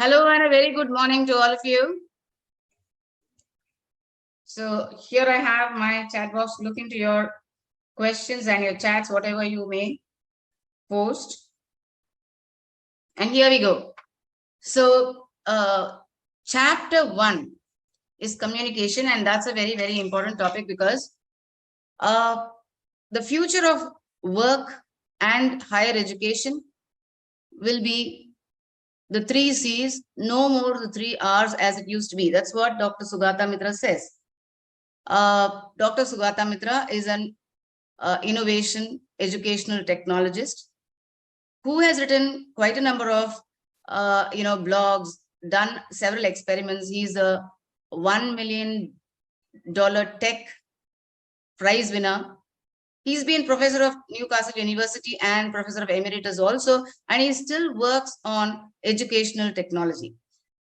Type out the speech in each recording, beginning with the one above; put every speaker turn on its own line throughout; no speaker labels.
Hello and a very good morning to all of you. So here I have my chat box. Look into your questions and your chats, whatever you may post. And here we go. So chapter 1 is communication, and that's a very, very important topic because the future of work and higher education will be the 3 C's, no more the 3 R's as it used to be. That's what Dr. Sugata Mitra says. Dr. Sugata Mitra is an innovation educational technologist who has written quite a number of blogs, done several experiments. He's a $1 million tech prize winner. He's been professor of Newcastle University and professor of emeritus also, and he still works on educational technology.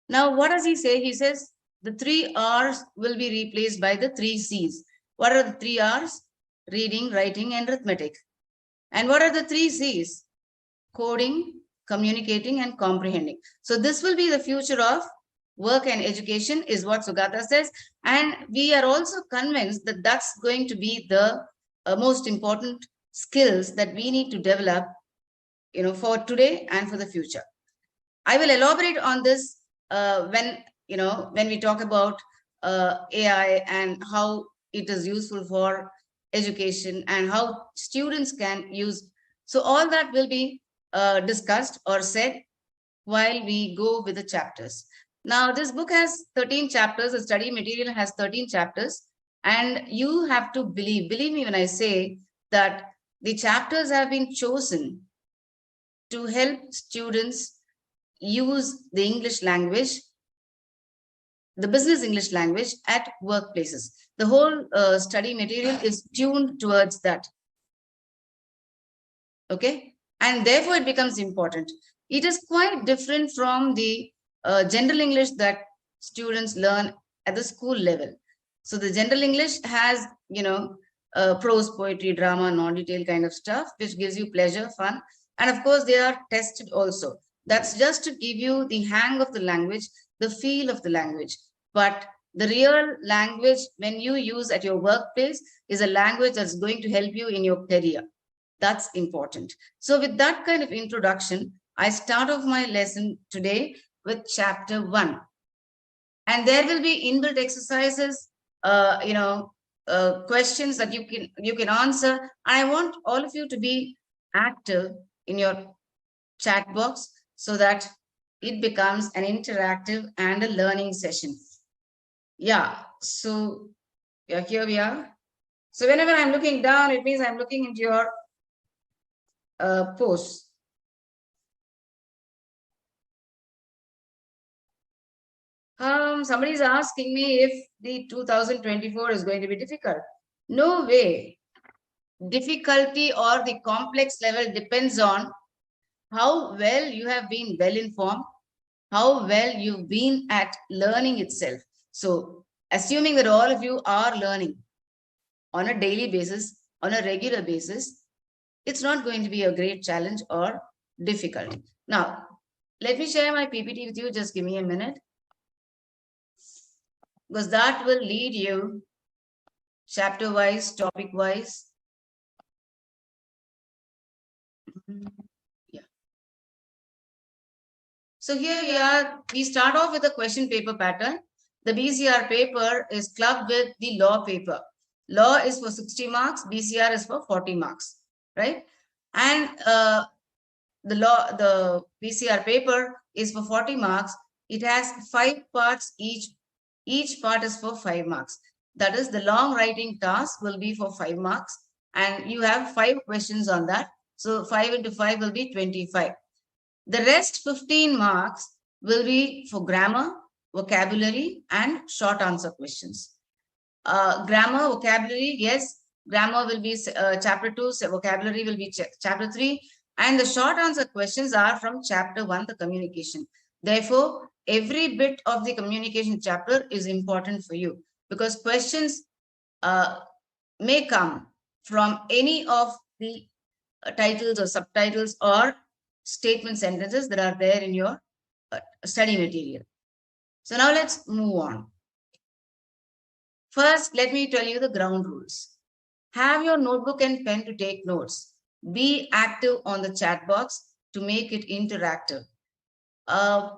Now, what does he say? He says the 3 R's will be replaced by the 3 C's. What are the 3 R's? Reading, writing, and arithmetic. And what are the 3 C's? Coding, communicating, and comprehending. So this will be the future of work and education, is what Sugata says. And we are also convinced that that's going to be the most important skills that we need to develop, for today and for the future. I will elaborate on this when we talk about AI and how it is useful for education and how students can use. So all that will be discussed or said while we go with the chapters. Now, this book has 13 chapters. The study material has 13 chapters. And you have to believe me when I say that the chapters have been chosen to help students use the English language, the business English language at workplaces. The whole study material is tuned towards that. Okay. And therefore it becomes important. It is quite different from the general English that students learn at the school level. So the general English has, prose, poetry, drama, non-detail kind of stuff, which gives you pleasure, fun. And of course, they are tested also. That's just to give you the hang of the language, the feel of the language. But the real language, when you use at your workplace, is a language that's going to help you in your career. That's important. So with that kind of introduction, I start off my lesson today with chapter 1. And there will be inbuilt exercises, questions that you can answer. And I want all of you to be active in your chat box so that it becomes an interactive and a learning session. Yeah, so here we are. So whenever I'm looking down, it means I'm looking into your posts. Somebody is asking me if the 2024 is going to be difficult. No way. Difficulty or the complex level depends on how well you have been well informed, how well you've been at learning itself. So assuming that all of you are learning on a daily basis, on a regular basis, it's not going to be a great challenge or difficult. Now, let me share my PPT with you. Just give me a minute, because that will lead you chapter-wise, topic-wise. Yeah. So here we start off with a question paper pattern. The BCR paper is clubbed with the law paper. Law is for 60 marks, BCR is for 40 marks, right? And the BCR paper is for 40 marks. It has 5 parts each. Each part is for 5 marks. That is, the long writing task will be for 5 marks. And you have 5 questions on that. So 5 into 5 will be 25. The rest 15 marks will be for grammar, vocabulary, and short answer questions. Grammar, vocabulary, yes, grammar will be chapter 2, vocabulary will be chapter 3, and the short answer questions are from chapter 1, the communication. Therefore, every bit of the communication chapter is important for you, because questions may come from any of the titles or subtitles or statement sentences that are there in your study material. So now let's move on. First, let me tell you the ground rules. Have your notebook and pen to take notes. Be active on the chat box to make it interactive. Uh,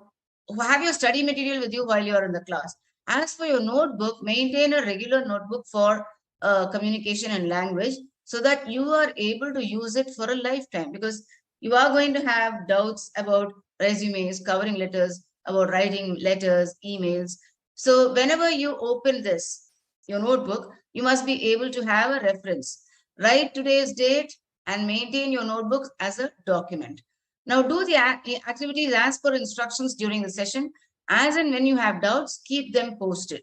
have your study material with you while you are in the class. As for your notebook, maintain a regular notebook for communication and language so that you are able to use it for a lifetime, because you are going to have doubts about resumes, covering letters, about writing letters, emails. So whenever you open this, your notebook, you must be able to have a reference. Write today's date and maintain your notebook as a document. Now do the activities as per instructions during the session. As and when you have doubts, keep them posted.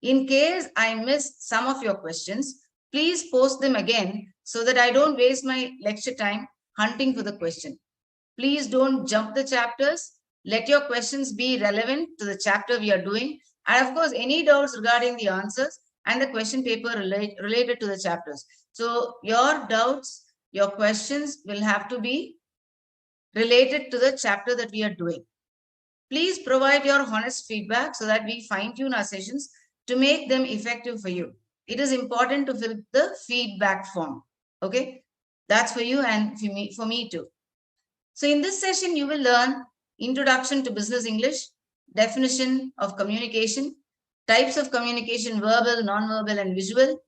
In case I missed some of your questions, please post them again so that I don't waste my lecture time hunting for the question. Please don't jump the chapters. Let your questions be relevant to the chapter we are doing. And of course, any doubts regarding the answers and the question paper related to the chapters. So your doubts, your questions will have to be related to the chapter that we are doing. Please provide your honest feedback so that we fine-tune our sessions to make them effective for you. It is important to fill the feedback form. Okay, that's for you and for me too. So in this session, you will learn Introduction to Business English, definition of communication, types of communication, verbal, non-verbal, and visual,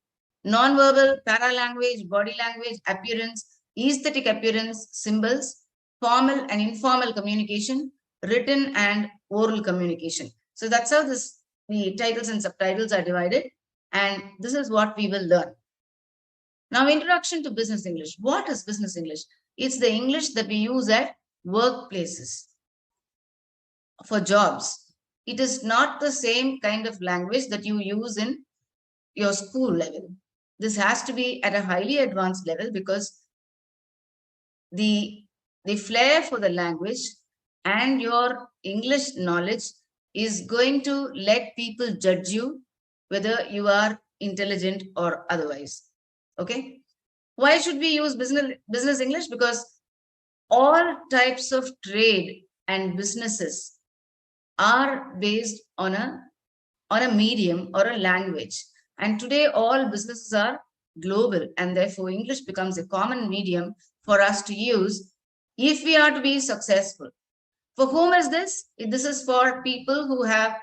non-verbal, paralanguage, body language, appearance, aesthetic appearance, symbols, formal and informal communication, written and oral communication. So that's how the titles and subtitles are divided, and this is what we will learn. Now, Introduction to Business English. What is business English? It's the English that we use at workplaces for jobs. It is not the same kind of language that you use in your school level. This has to be at a highly advanced level, because the flair for the language and your English knowledge is going to let people judge you whether you are intelligent or otherwise. Okay. Why should we use business English? Because all types of trade and businesses are based on a medium or a language. And today all businesses are global, and therefore English becomes a common medium for us to use if we are to be successful. For whom is this? This is for people who have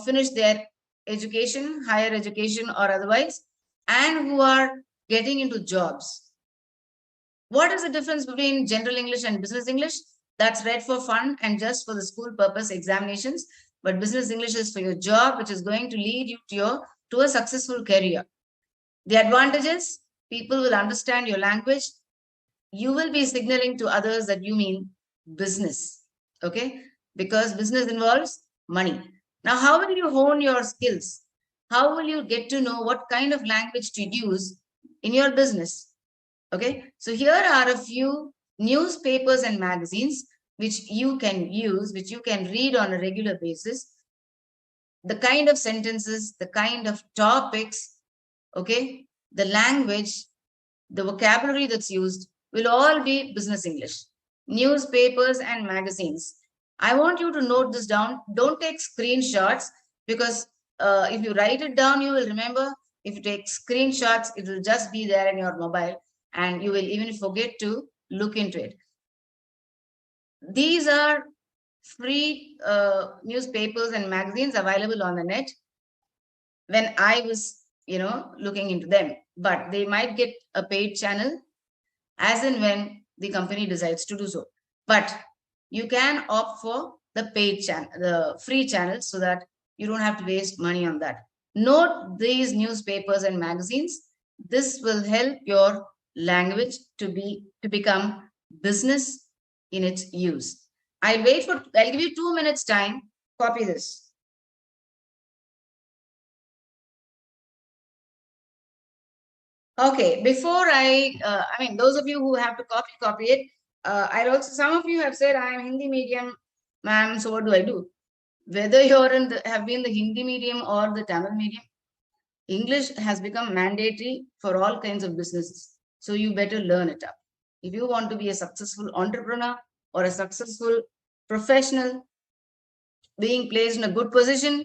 finished their education, higher education or otherwise, and who are getting into jobs. What is the difference between general English and business English? That's read for fun and just for the school purpose examinations. But business English is for your job, which is going to lead you to a successful career. The advantages: people will understand your language. You will be signaling to others that you mean business. Okay? Because business involves money. Now, how will you hone your skills? How will you get to know what kind of language to use in your business? Okay, so here are a few newspapers and magazines which you can use, which you can read on a regular basis. The kind of sentences, the kind of topics, okay, the language, the vocabulary that's used will all be business English. Newspapers and magazines. I want you to note this down. Don't take screenshots, because if you write it down, you will remember. If you take screenshots, it will just be there in your mobile, and you will even forget to look into it. These are free newspapers and magazines available on the net when I was, looking into them. But they might get a paid channel as and when the company decides to do so. But you can opt for the paid channel, the free channel, so that you don't have to waste money on that. Note these newspapers and magazines. This will help your language to become business in its use. I'll give you 2 minutes time. Copy this. Okay, before those of you who have to copy it. Some of you have said, I am Hindi medium, ma'am, so what do I do? Whether you're have been the Hindi medium or the Tamil medium, English has become mandatory for all kinds of businesses. So you better learn it up. If you want to be a successful entrepreneur or a successful professional, being placed in a good position,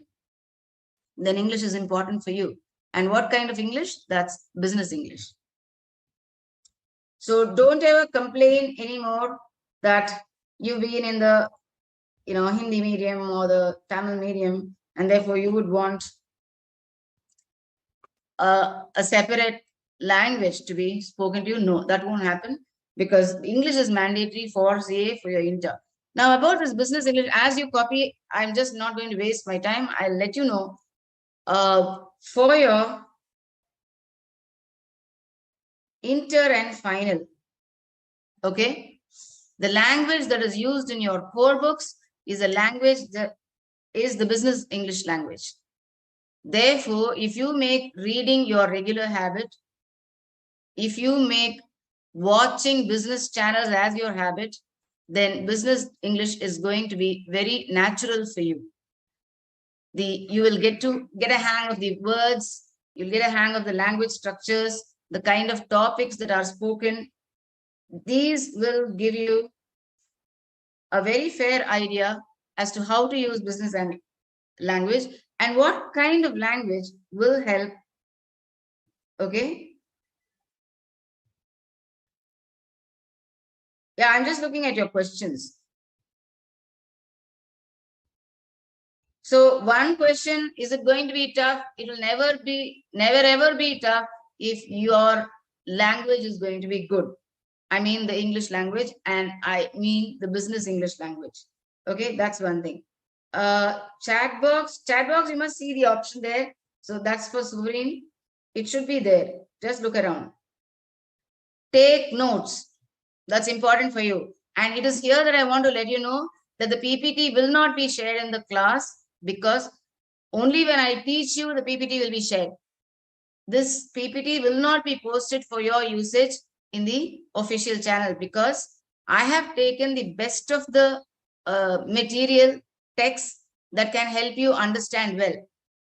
then English is important for you. And what kind of English? That's business English. So don't ever complain anymore that you've been in the Hindi medium or the Tamil medium, and therefore you would want a separate language to be spoken to you. No, that won't happen, because English is mandatory for CA for your inter. Now about this business English, as you copy, I'm just not going to waste my time. I'll let you know for your inter and final. Okay, the language that is used in your core books is a language that is the business English language. Therefore, if you make reading your regular habit, if you make watching business channels as your habit, then business English is going to be very natural for you. You will get a hang of the words, you'll get a hang of the language structures, the kind of topics that are spoken. These will give you a very fair idea as to how to use business and language and what kind of language will help. Okay. Yeah, I'm just looking at your questions. So one question, is it going to be tough? It will never ever be tough if your language is going to be good. I mean the English language, and I mean the business English language. Okay, that's one thing. Chat box, you must see the option there. So that's for Suvreen. It should be there. Just look around. Take notes. That's important for you. And it is here that I want to let you know that the PPT will not be shared in the class, because only when I teach you, the PPT will be shared. This PPT will not be posted for your usage in the official channel, because I have taken the best of the material text that can help you understand well.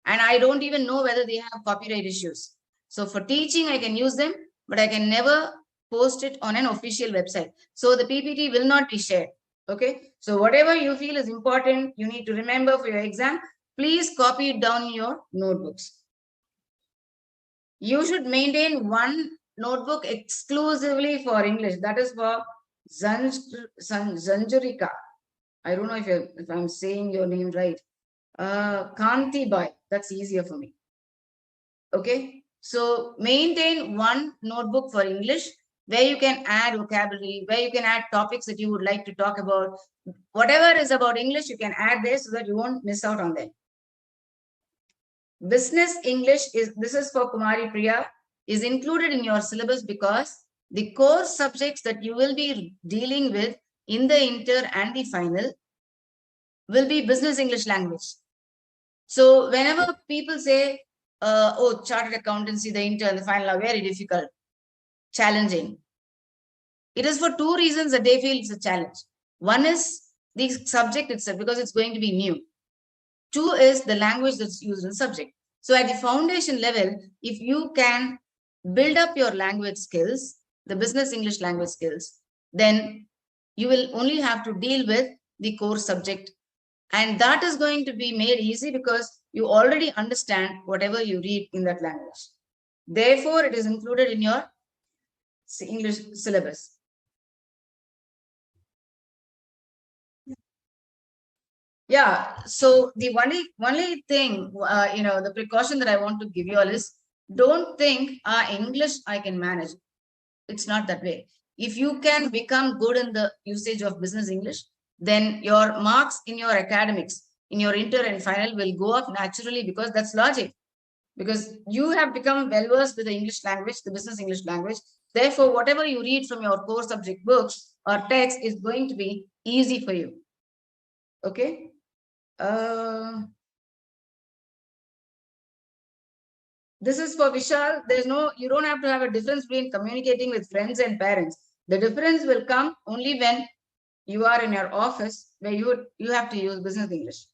And I don't even know whether they have copyright issues. So for teaching, I can use them, but I can never post it on an official website. So the PPT will not be shared. Okay. So whatever you feel is important, you need to remember for your exam, please copy it down in your notebooks. You should maintain one notebook exclusively for English. That is for Zanjurika. I don't know if I'm saying your name right. Kanti Bai. That's easier for me. Okay. So maintain one notebook for English where you can add vocabulary, where you can add topics that you would like to talk about. Whatever is about English, you can add there so that you won't miss out on them. Business English this is for Kumari Priya, is included in your syllabus because the core subjects that you will be dealing with in the inter and the final will be business English language. So whenever people say, oh, chartered accountancy, the inter and the final are very difficult, challenging, it is for two reasons that they feel it's a challenge. One is the subject itself, because it's going to be new. Two is the language that's used in the subject. So at the foundation level, if you can build up your language skills, the business English language skills, then you will only have to deal with the core subject. And that is going to be made easy because you already understand whatever you read in that language. Therefore, it is included in your English syllabus. Yeah, so the only thing, the precaution that I want to give you all is, don't think English I can manage. It's not that way. If you can become good in the usage of business English, then your marks in your academics, in your inter and final will go up naturally, because that's logic. Because you have become well versed with the English language, the business English language. Therefore, whatever you read from your core subject books or text is going to be easy for you. Okay. This is for Vishal. You don't have to have a difference between communicating with friends and parents. The difference will come only when you are in your office, where you have to use business English.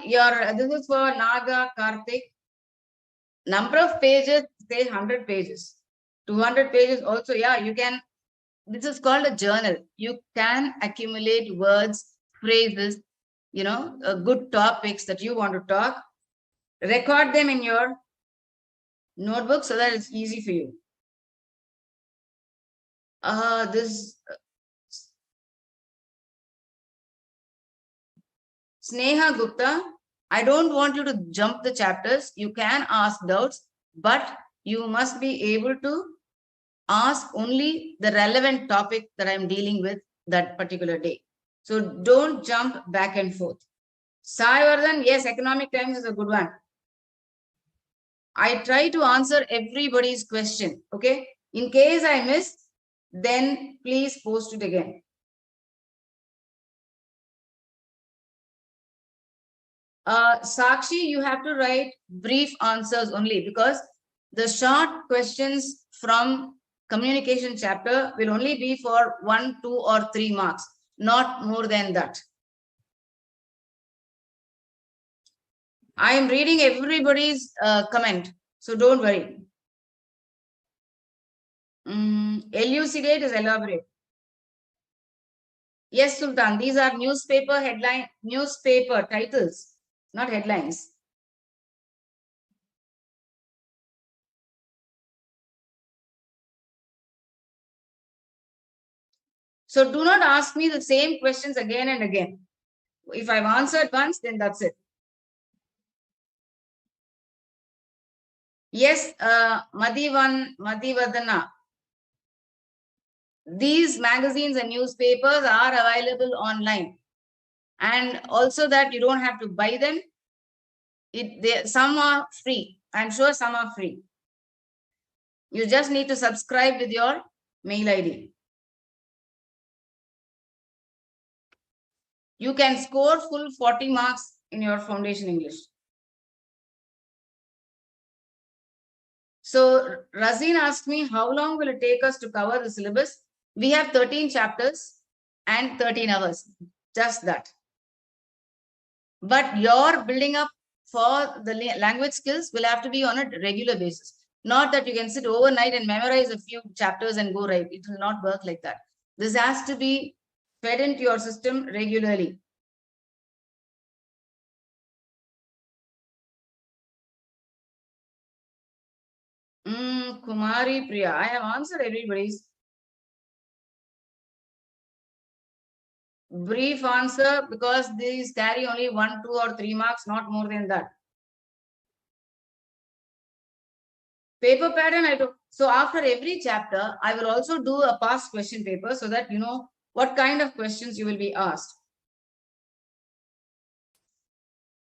This is for Naga Karthik. Number of pages, say 100 pages. 200 pages also, yeah, you can. This is called a journal. You can accumulate words phrases, good topics that you want to talk. Record them in your notebook so that it's easy for you. This Sneha Gupta, I don't want you to jump the chapters. You can ask doubts, but you must be able to ask only the relevant topic that I'm dealing with that particular day. So don't jump back and forth. Sai Vardhan, yes, Economic Times is a good one. I try to answer everybody's question. Okay. In case I miss, then please post it again. Sakshi, you have to write brief answers only, because the short questions from communication chapter will only be for 1, 2, or 3 marks, not more than that. I am reading everybody's comment, so don't worry. Elucidate is elaborate. Yes, Sultan, these are newspaper titles, not headlines. So do not ask me the same questions again and again. If I've answered once, then that's it. Yes, Madhivadana. These magazines and newspapers are available online. And also that you don't have to buy them. Some are free. I'm sure some are free. You just need to subscribe with your mail ID. You can score full 40 marks in your foundation English. So Razin asked me, how long will it take us to cover the syllabus? We have 13 chapters and 13 hours, just that. But your building up for the language skills will have to be on a regular basis. Not that you can sit overnight and memorize a few chapters and go right. It will not work like that. This has to be fed into your system regularly. Kumari Priya, I have answered everybody's brief answer, because these carry only 1, 2, or 3 marks, not more than that. Paper pattern, I do. So after every chapter, I will also do a past question paper so that you know what kind of questions you will be asked.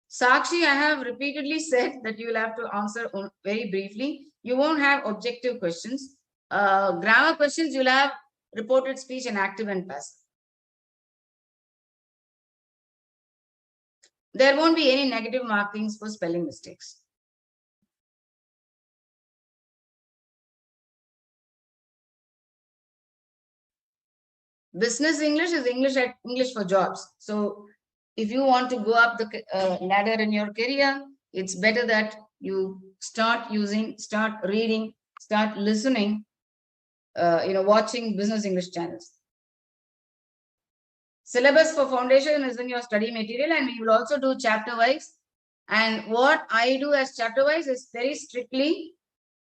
Sakshi, I have repeatedly said that you will have to answer very briefly. You won't have objective questions. Grammar questions, you'll have reported speech and active and passive. There won't be any negative markings for spelling mistakes. Business English is English for jobs. So if you want to go up the ladder in your career, it's better that you start reading, start listening, watching business English channels. Syllabus for foundation is in your study material, and we will also do chapter wise. And what I do as chapter wise is very strictly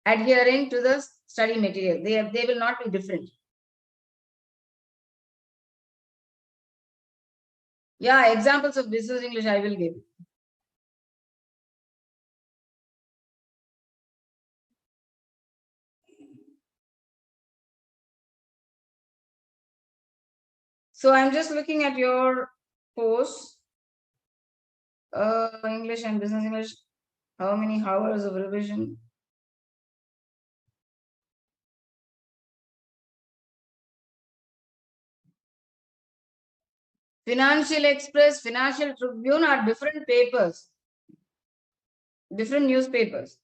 adhering to the study material. They will not be different. Yeah, examples of business English I will give. So I'm just looking at your post, English and business English. How many hours of revision? Financial Express, Financial Tribune are different papers, different newspapers.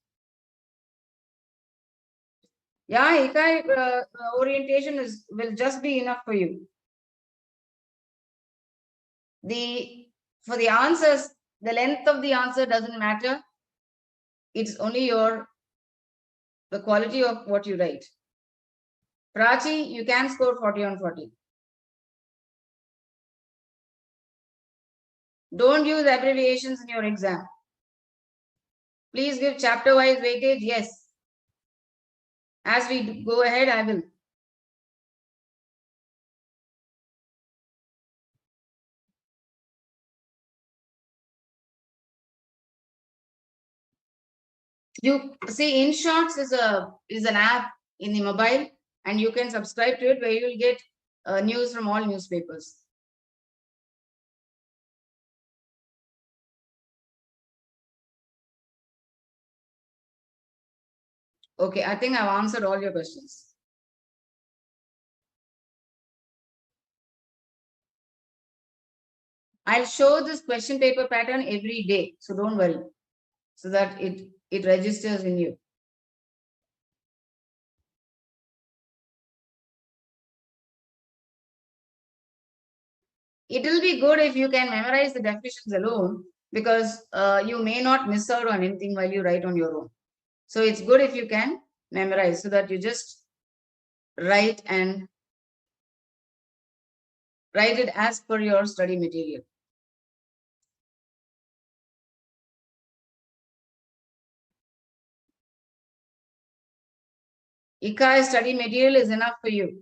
Yeah, Ikai orientation will just be enough for you. For the answers, the length of the answer doesn't matter. It's only the quality of what you write. Prachi, you can score 40 on 40. Don't use abbreviations in your exam. Please give chapter-wise weightage. Yes. As we go ahead, I will. You see, InShots is an app in the mobile, and you can subscribe to it where you will get news from all newspapers. Okay, I think I've answered all your questions. I'll show this question paper pattern every day, so don't worry, so that it registers in you. It will be good if you can memorize the definitions alone, because you may not miss out on anything while you write on your own. So it's good if you can memorize, so that you just write and write it as per your study material. ICAI study material is enough for you.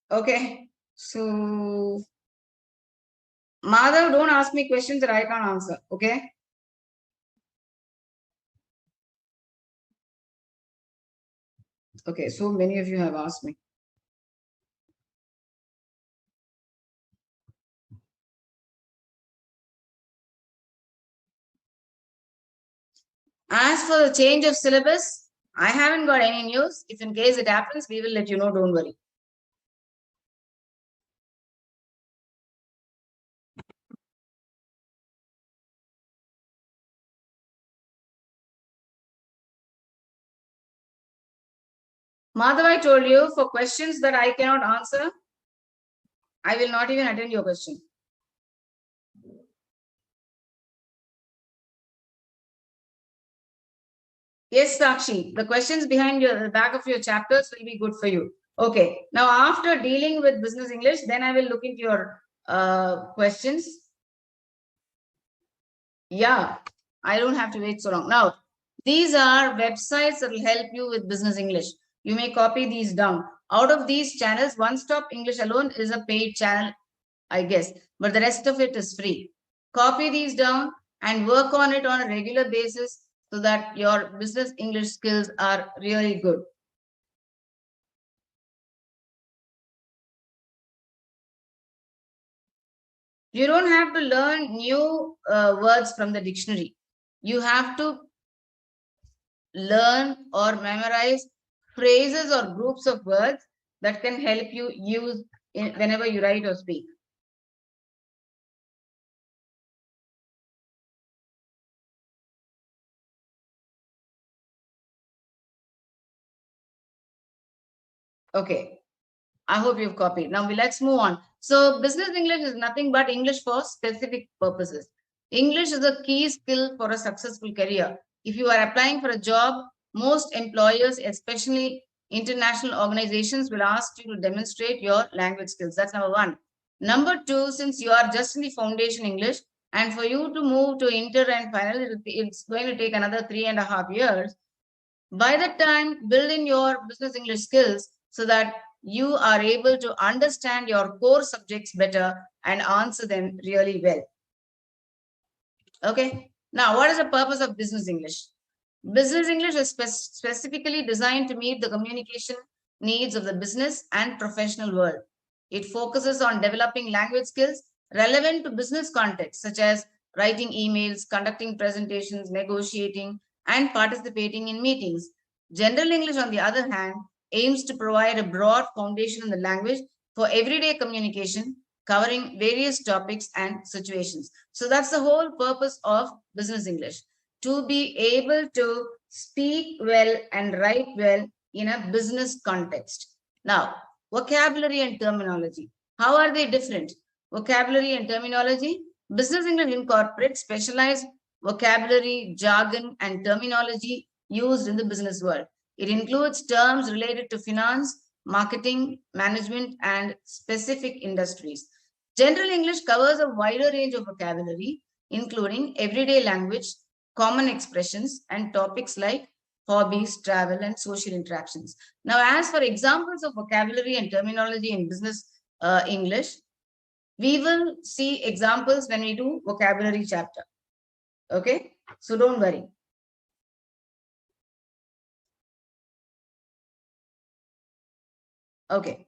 Okay, so Madhav, don't ask me questions that I can't answer. Okay. Okay, so many of you have asked me. As for the change of syllabus, I haven't got any news. If in case it happens, we will let you know. Don't worry. Madhav, I told you, for questions that I cannot answer, I will not even attend your question. Yes, Sakshi, the questions behind the back of your chapters will be good for you. Okay, now after dealing with business English, then I will look into your questions. Yeah, I don't have to wait so long. Now, these are websites that will help you with business English. You may copy these down. Out of these channels, One Stop English alone is a paid channel, I guess, but the rest of it is free. Copy these down and work on it on a regular basis so that your business English skills are really good. You don't have to learn new words from the dictionary. You have to learn or memorize phrases or groups of words that can help you use whenever you write or speak. Okay, I hope you've copied. Now let's move on. So business English is nothing but English for specific purposes. English is a key skill for a successful career. If you are applying for a job, most employers, especially international organizations, will ask you to demonstrate your language skills. That's number one. Number two, since you are just in the foundation English, and for you to move to inter and final, it's going to take another 3.5 years. By that time, build in your business English skills so that you are able to understand your core subjects better and answer them really well. Okay. Now, what is the purpose of business English? Business English is specifically designed to meet the communication needs of the business and professional world. It focuses on developing language skills relevant to business contexts, such as writing emails, conducting presentations, negotiating, and participating in meetings. General English, on the other hand, aims to provide a broad foundation in the language for everyday communication, covering various topics and situations. So that's the whole purpose of business English, to be able to speak well and write well in a business context. Now, vocabulary and terminology. How are they different? Vocabulary and terminology. Business English incorporates specialized vocabulary, jargon, and terminology used in the business world. It includes terms related to finance, marketing, management, and specific industries. General English covers a wider range of vocabulary, including everyday language, common expressions, and topics like hobbies, travel, and social interactions. Now, as for examples of vocabulary and terminology in business English, we will see examples when we do vocabulary chapter. Okay, so don't worry. Okay,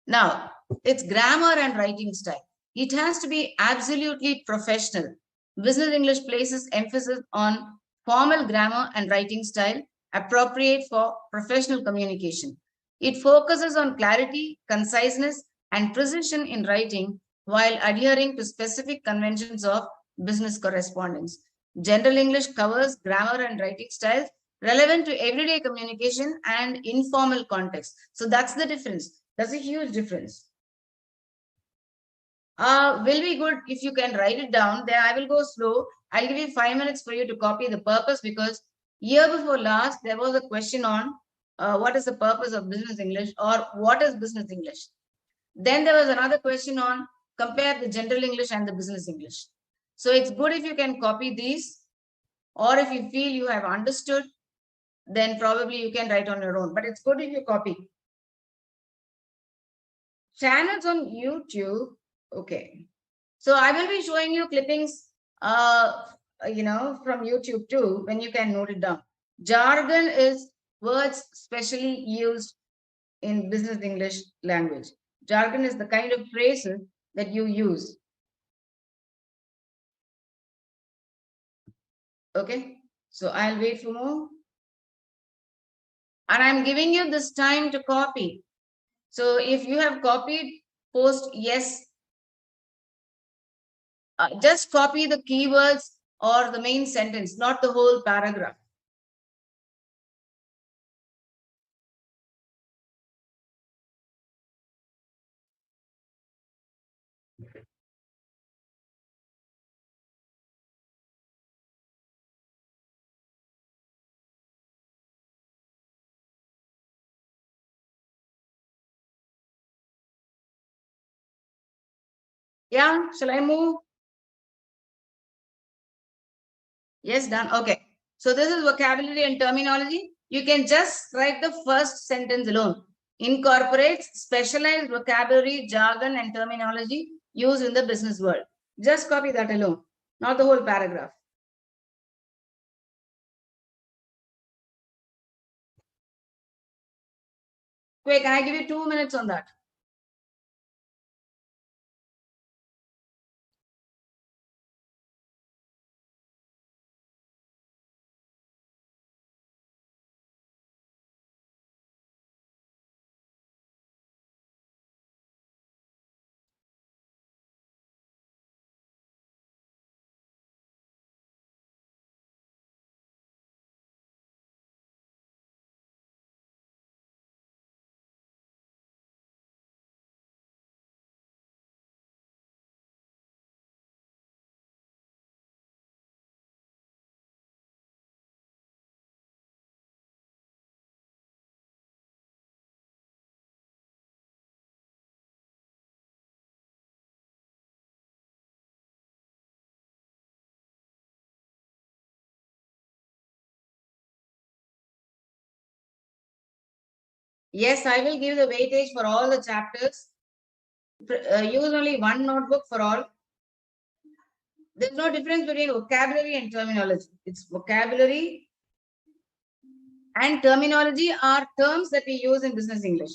now it's grammar and writing style. It has to be absolutely professional. Business English places emphasis on formal grammar and writing style appropriate for professional communication. It focuses on clarity, conciseness, and precision in writing while adhering to specific conventions of business correspondence. General English covers grammar and writing styles relevant to everyday communication and informal context. So that's the difference. That's a huge difference. Will be good if you can write it down. Then I will go slow. I'll give you 5 minutes for you to copy the purpose, because year before last, there was a question on what is the purpose of business English, or what is business English. Then there was another question on compare the general English and the business English. So it's good if you can copy these, or if you feel you have understood, then probably you can write on your own. But it's good if you copy. Channels on YouTube. Okay. So I will be showing you clippings, from YouTube too, when you can note it down. Jargon is words specially used in business English language. Jargon is the kind of phrases that you use. Okay. So I'll wait for more. And I'm giving you this time to copy. So if you have copied, post yes. Just copy the keywords or the main sentence, not the whole paragraph. Yeah, shall I move? Yes, done. Okay. So this is vocabulary and terminology. You can just write the first sentence alone. Incorporates specialized vocabulary, jargon, and terminology used in the business world. Just copy that alone, not the whole paragraph. Quick, can I give you 2 minutes on that? Yes, I will give the weightage for all the chapters. Use only one notebook for all. There's no difference between vocabulary and terminology. It's vocabulary and terminology are terms that we use in business English.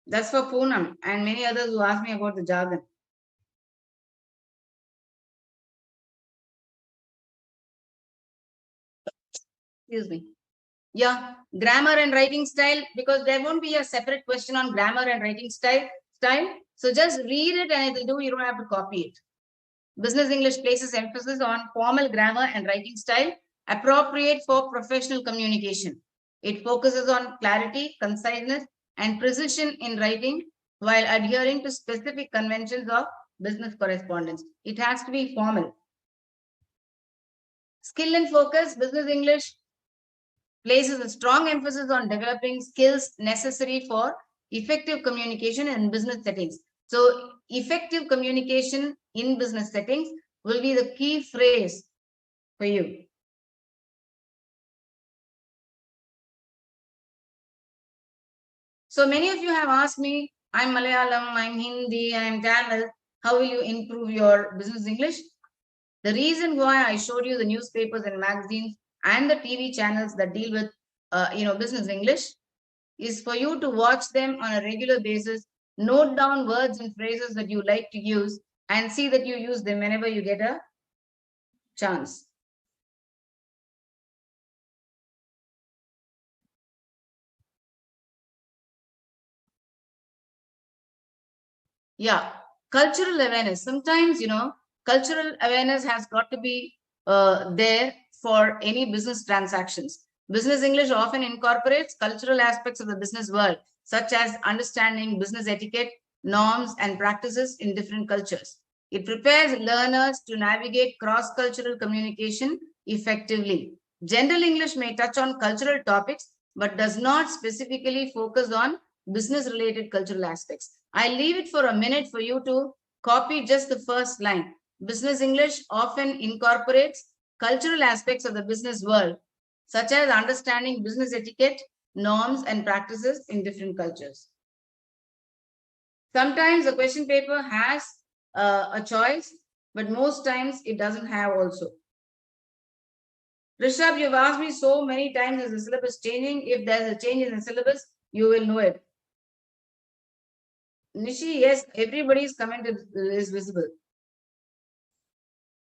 That's for Poonam and many others who ask me about the jargon. Excuse me. Yeah, grammar and writing style, because there won't be a separate question on grammar and writing style. So just read it and it'll do. You don't have to copy it. Business English places emphasis on formal grammar and writing style appropriate for professional communication. It focuses on clarity, conciseness, and precision in writing while adhering to specific conventions of business correspondence. It has to be formal. Skill and focus, business English places a strong emphasis on developing skills necessary for effective communication in business settings. So, effective communication in business settings will be the key phrase for you. So, many of you have asked me, I'm Malayalam, I'm Hindi, I'm Tamil. How will you improve your business English? The reason why I showed you the newspapers and magazines and the TV channels that deal with business English is for you to watch them on a regular basis, note down words and phrases that you like to use, and see that you use them whenever you get a chance. Yeah, cultural awareness. Sometimes, cultural awareness has got to be there for any business transactions. Business English often incorporates cultural aspects of the business world, such as understanding business etiquette, norms, and practices in different cultures. It prepares learners to navigate cross-cultural communication effectively. General English may touch on cultural topics, but does not specifically focus on business-related cultural aspects. I leave it for a minute for you to copy just the first line. Business English often incorporates cultural aspects of the business world, such as understanding business etiquette, norms, and practices in different cultures. Sometimes the question paper has a choice, but most times it doesn't have also. Rishabh, you've asked me so many times, is the syllabus changing? If there's a change in the syllabus, you will know it. Nishi, yes, everybody's comment is visible.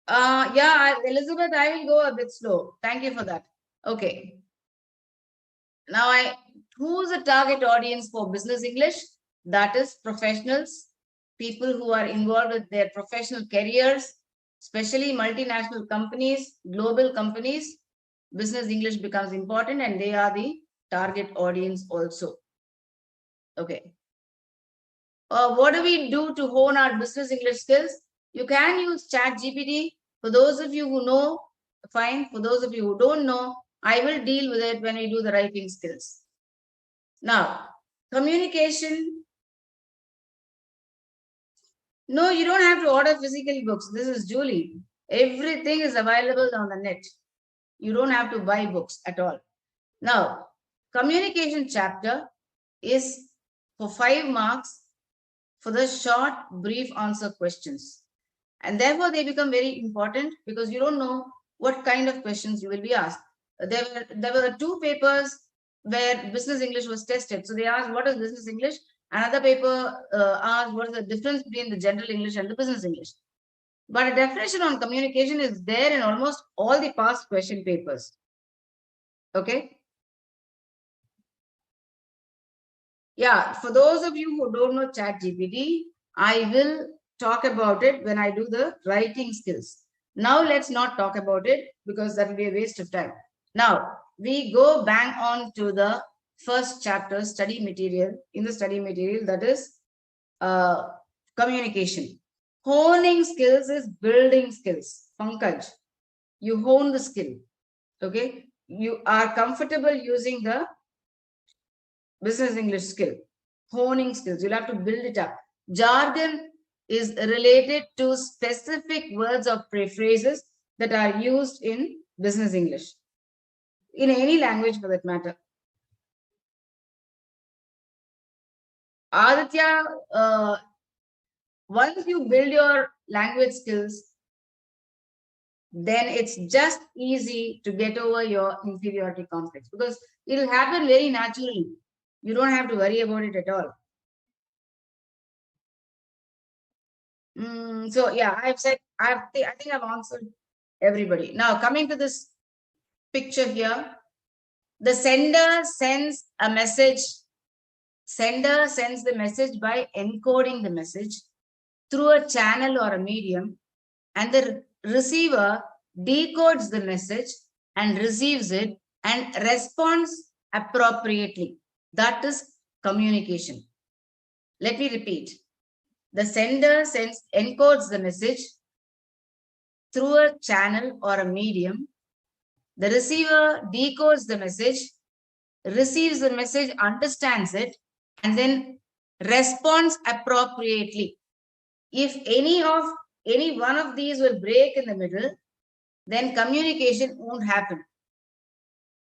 Yeah, Elizabeth, I will go a bit slow. Thank you for that. Okay. Now, who's the target audience for business English? That is professionals, people who are involved with their professional careers, especially multinational companies, global companies. Business English becomes important and they are the target audience also. Okay. What do we do to hone our business English skills? You can use ChatGPT. For those of you who know, fine. For those of you who don't know, I will deal with it when we do the writing skills. Now, communication. No, you don't have to order physical books. This is Julie. Everything is available on the net. You don't have to buy books at all. Now, communication chapter is for 5 marks for the short, brief answer questions. And therefore, they become very important because you don't know what kind of questions you will be asked. There were 2 papers where business English was tested. So they asked, what is business English? Another paper asked, what is the difference between the general English and the business English? But a definition on communication is there in almost all the past question papers. Okay. Yeah, for those of you who don't know ChatGPT, I will talk about it when I do the writing skills. Now let's not talk about it because that will be a waste of time. Now we go bang on to the first chapter, study material. In the study material, that is communication. Honing skills is building skills. Pankaj, you hone the skill. Okay, you are comfortable using the business English skill. Honing skills, you'll have to build it up. Jargon is related to specific words or phrases that are used in business English, in any language for that matter. Aditya, once you build your language skills, then it's just easy to get over your inferiority complex because it'll happen very naturally. You don't have to worry about it at all. So yeah, I've said, I think I've answered everybody. Now coming to this picture here, the sender sends a message. Sender sends the message by encoding the message through a channel or a medium, and the receiver decodes the message and receives it and responds appropriately. That is communication. Let me repeat. The sender encodes the message through a channel or a medium, The receiver decodes the message, receives the message, understands it, and then responds appropriately. If any one of these will break in the middle, then communication won't happen.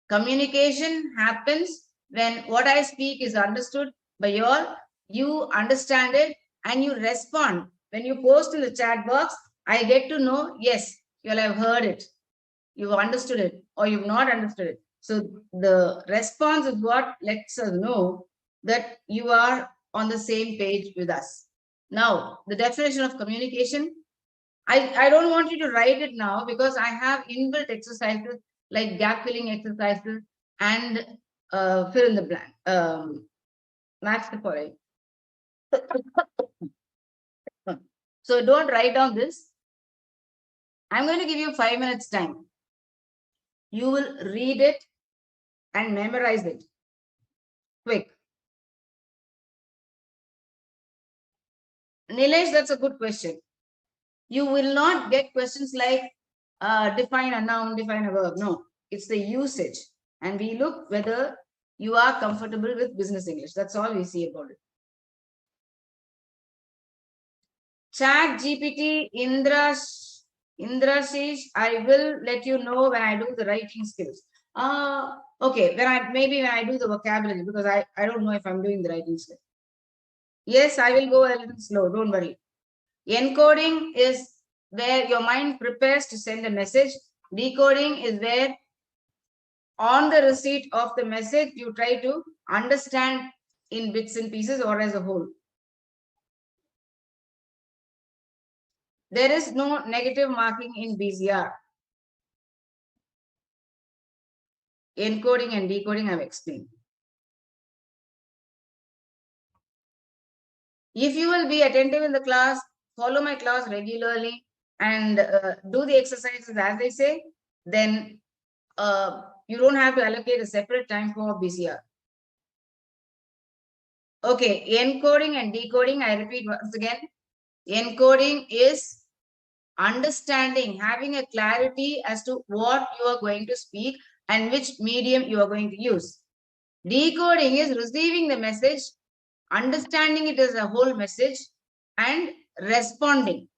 Communication happens when what I speak is understood by you all, you understand it, and you respond. When you post in the chat box, I get to know, yes, you all have heard it, you've understood it, or you've not understood it. So the response is what lets us know that you are on the same page with us. Now, the definition of communication, I don't want you to write it now because I have inbuilt exercises like gap filling exercises and fill in the blank, match the following. So don't write down this. I'm going to give you 5 minutes time. You will read it and memorize it. Quick. Nilesh, that's a good question. You will not get questions like define a noun, define a verb. No, it's the usage. And we look whether you are comfortable with business English. That's all we see about it. Chat GPT, Indrashish, I will let you know when I do the writing skills. Okay, when I do the vocabulary, because I don't know if I'm doing the writing skills. Yes, I will go a little slow, don't worry. Encoding is where your mind prepares to send a message. Decoding is where on the receipt of the message, you try to understand in bits and pieces or as a whole. There is no negative marking in BCR. Encoding and decoding I've explained. If you will be attentive in the class, follow my class regularly and do the exercises as they say, then you don't have to allocate a separate time for BCR. Okay, encoding and decoding, I repeat once again. Encoding is understanding, having a clarity as to what you are going to speak and which medium you are going to use. Decoding is receiving the message, understanding it as a whole message, and responding.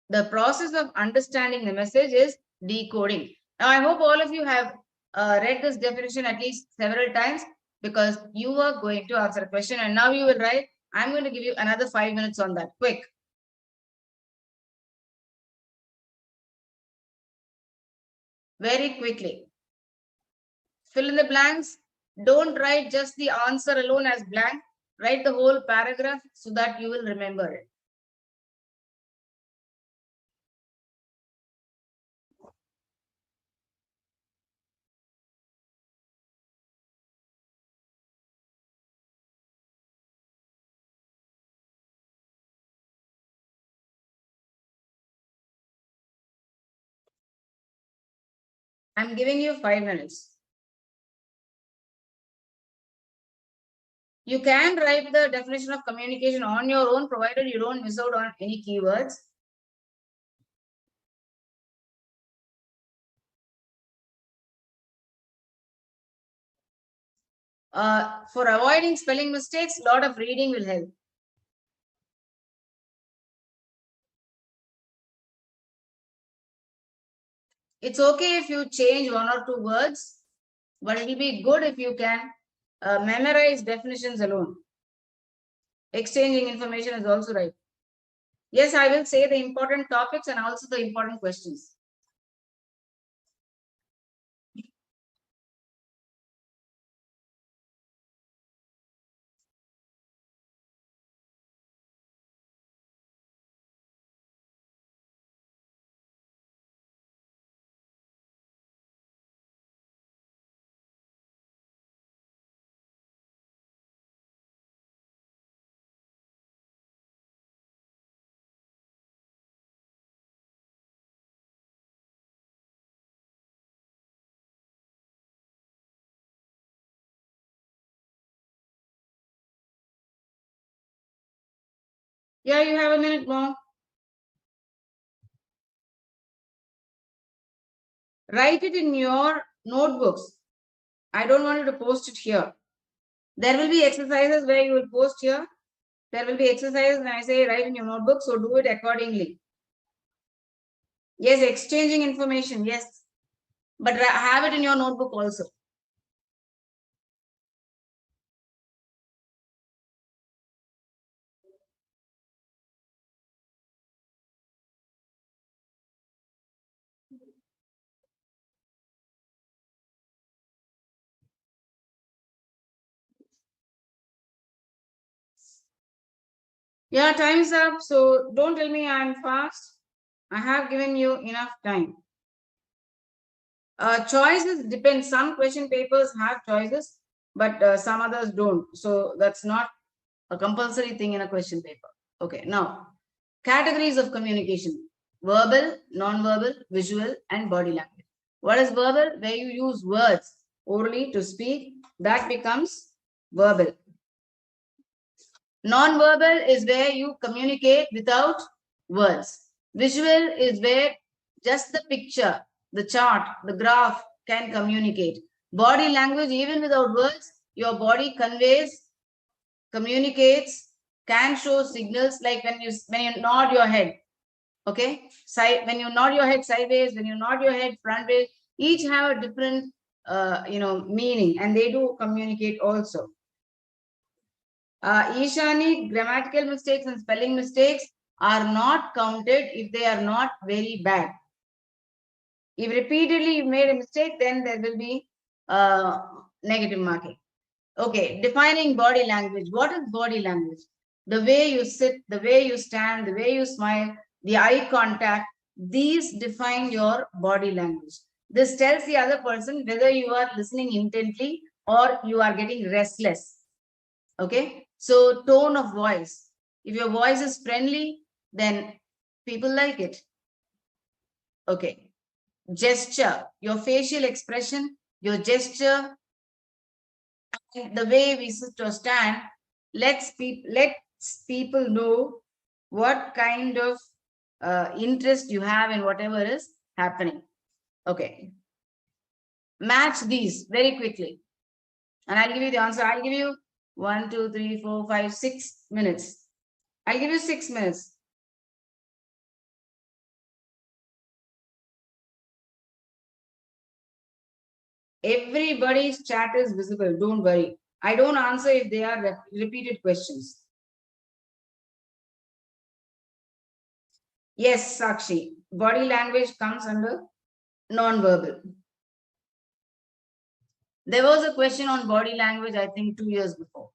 The process of understanding the message is decoding. Now, I hope all of you have read this definition at least several times because you are going to answer a question and now you will write. I'm going to give you another 5 minutes on that. Quick. Very quickly. Fill in the blanks. Don't write just the answer alone as blank. Write the whole paragraph so that you will remember it. I'm giving you 5 minutes. You can write the definition of communication on your own, provided you don't miss out on any keywords. For avoiding spelling mistakes, a lot of reading will help. It's okay if you change 1 or 2 words, but it will be good if you can memorize definitions alone. Exchanging information is also right. Yes, I will say the important topics and also the important questions. Yeah, you have a minute more. Write it in your notebooks. I don't want you to post it here. There will be exercises where you will post here. There will be exercises when I say write in your notebook, so do it accordingly. Yes, exchanging information, yes. But have it in your notebook also. Yeah, time is up. So don't tell me I'm fast. I have given you enough time. Choices depend. Some question papers have choices, but some others don't. So that's not a compulsory thing in a question paper. Okay, now categories of communication: verbal, non-verbal, visual, and body language. What is verbal? Where you use words orally to speak, that becomes verbal. Non-verbal is where you communicate without words. Visual is where just the picture, the chart, the graph can communicate. Body language, even without words, your body conveys, communicates, can show signals like when you nod your head. Okay, when you nod your head sideways, when you nod your head frontways, each have a different meaning, and they do communicate also. Ishani, grammatical mistakes and spelling mistakes are not counted if they are not very bad. If repeatedly you made a mistake, then there will be negative marking. Okay, defining body language. What is body language? The way you sit, the way you stand, the way you smile, the eye contact, these define your body language. This tells the other person whether you are listening intently or you are getting restless. Okay, so tone of voice. If your voice is friendly, then people like it. Okay, gesture, your facial expression, your gesture, the way we sit or stand lets people know what kind of interest you have in whatever is happening. Okay, match these very quickly, and I'll give you the answer. I'll give you 1, 2, 3, 4, 5, 6 minutes. I'll give you 6 minutes. Everybody's chat is visible. Don't worry. I don't answer if they are repeated questions. Yes, Sakshi. Body language comes under non-verbal. There was a question on body language, I think 2 years before.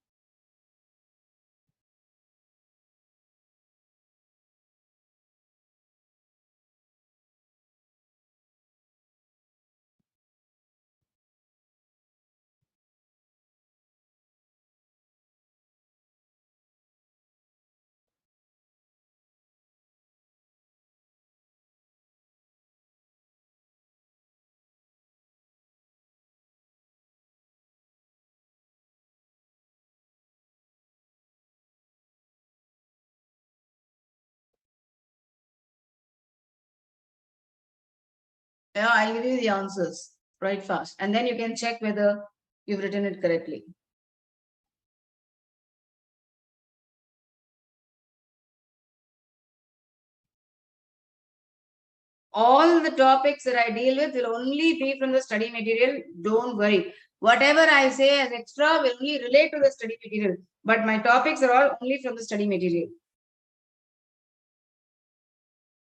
Yeah, I'll give you the answers right fast. And then you can check whether you've written it correctly. All the topics that I deal with will only be from the study material. Don't worry. Whatever I say as extra will only relate to the study material. But my topics are all only from the study material.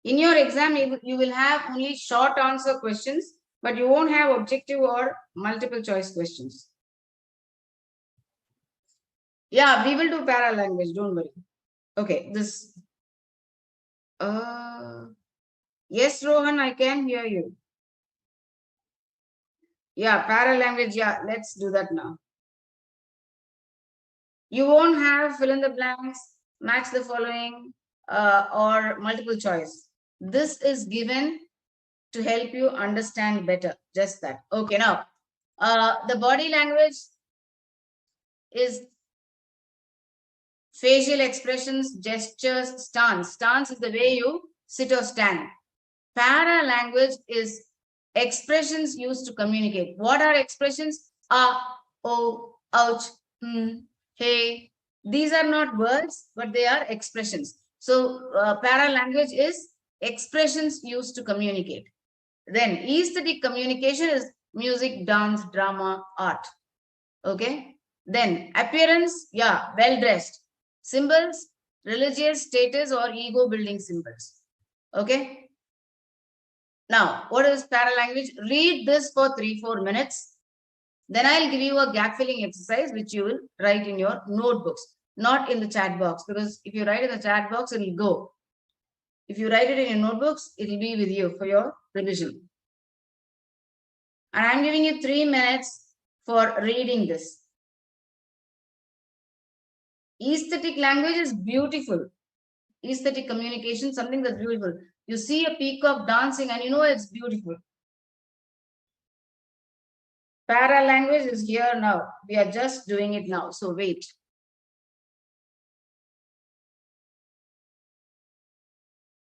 In your exam, you will have only short answer questions, but you won't have objective or multiple choice questions. Yeah, we will do para language. Don't worry. Okay, this. Yes, Rohan, I can hear you. Yeah, para language. Yeah, let's do that now. You won't have fill in the blanks, match the following, or multiple choice. This is given to help you understand better. Just that. Okay, now the body language is facial expressions, gestures, stance. Stance is the way you sit or stand. Para language is expressions used to communicate. What are expressions? Ah, oh, ouch, hey. These are not words, but they are expressions. So para language is expressions used to communicate. Then aesthetic communication is music, dance, drama, art. Okay. Then appearance, yeah, well dressed. Symbols, religious status or ego building symbols. Okay. Now, what is paralanguage? Read this for 3-4 minutes. Then I'll give you a gap filling exercise which you will write in your notebooks, not in the chat box, because if you write in the chat box, it will go. If you write it in your notebooks, it will be with you for your revision. And I'm giving you 3 minutes for reading this. Aesthetic language is beautiful. Aesthetic communication, something that's beautiful. You see a peacock dancing and you know it's beautiful. Para language is here now. We are just doing it now. So wait.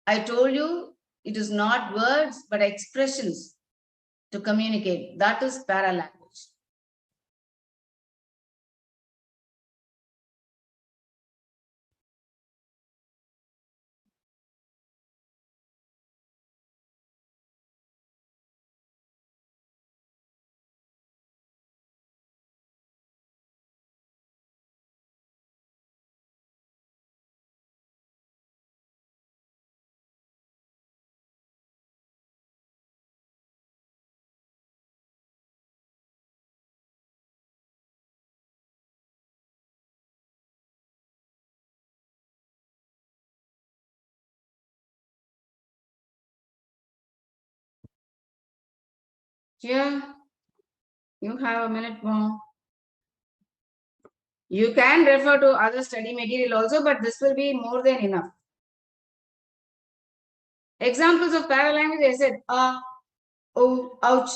I told you it is not words but expressions to communicate. That is para language. Yeah, you have a minute more. You can refer to other study material also, but this will be more than enough. Examples of paralanguage, I said, oh, ouch.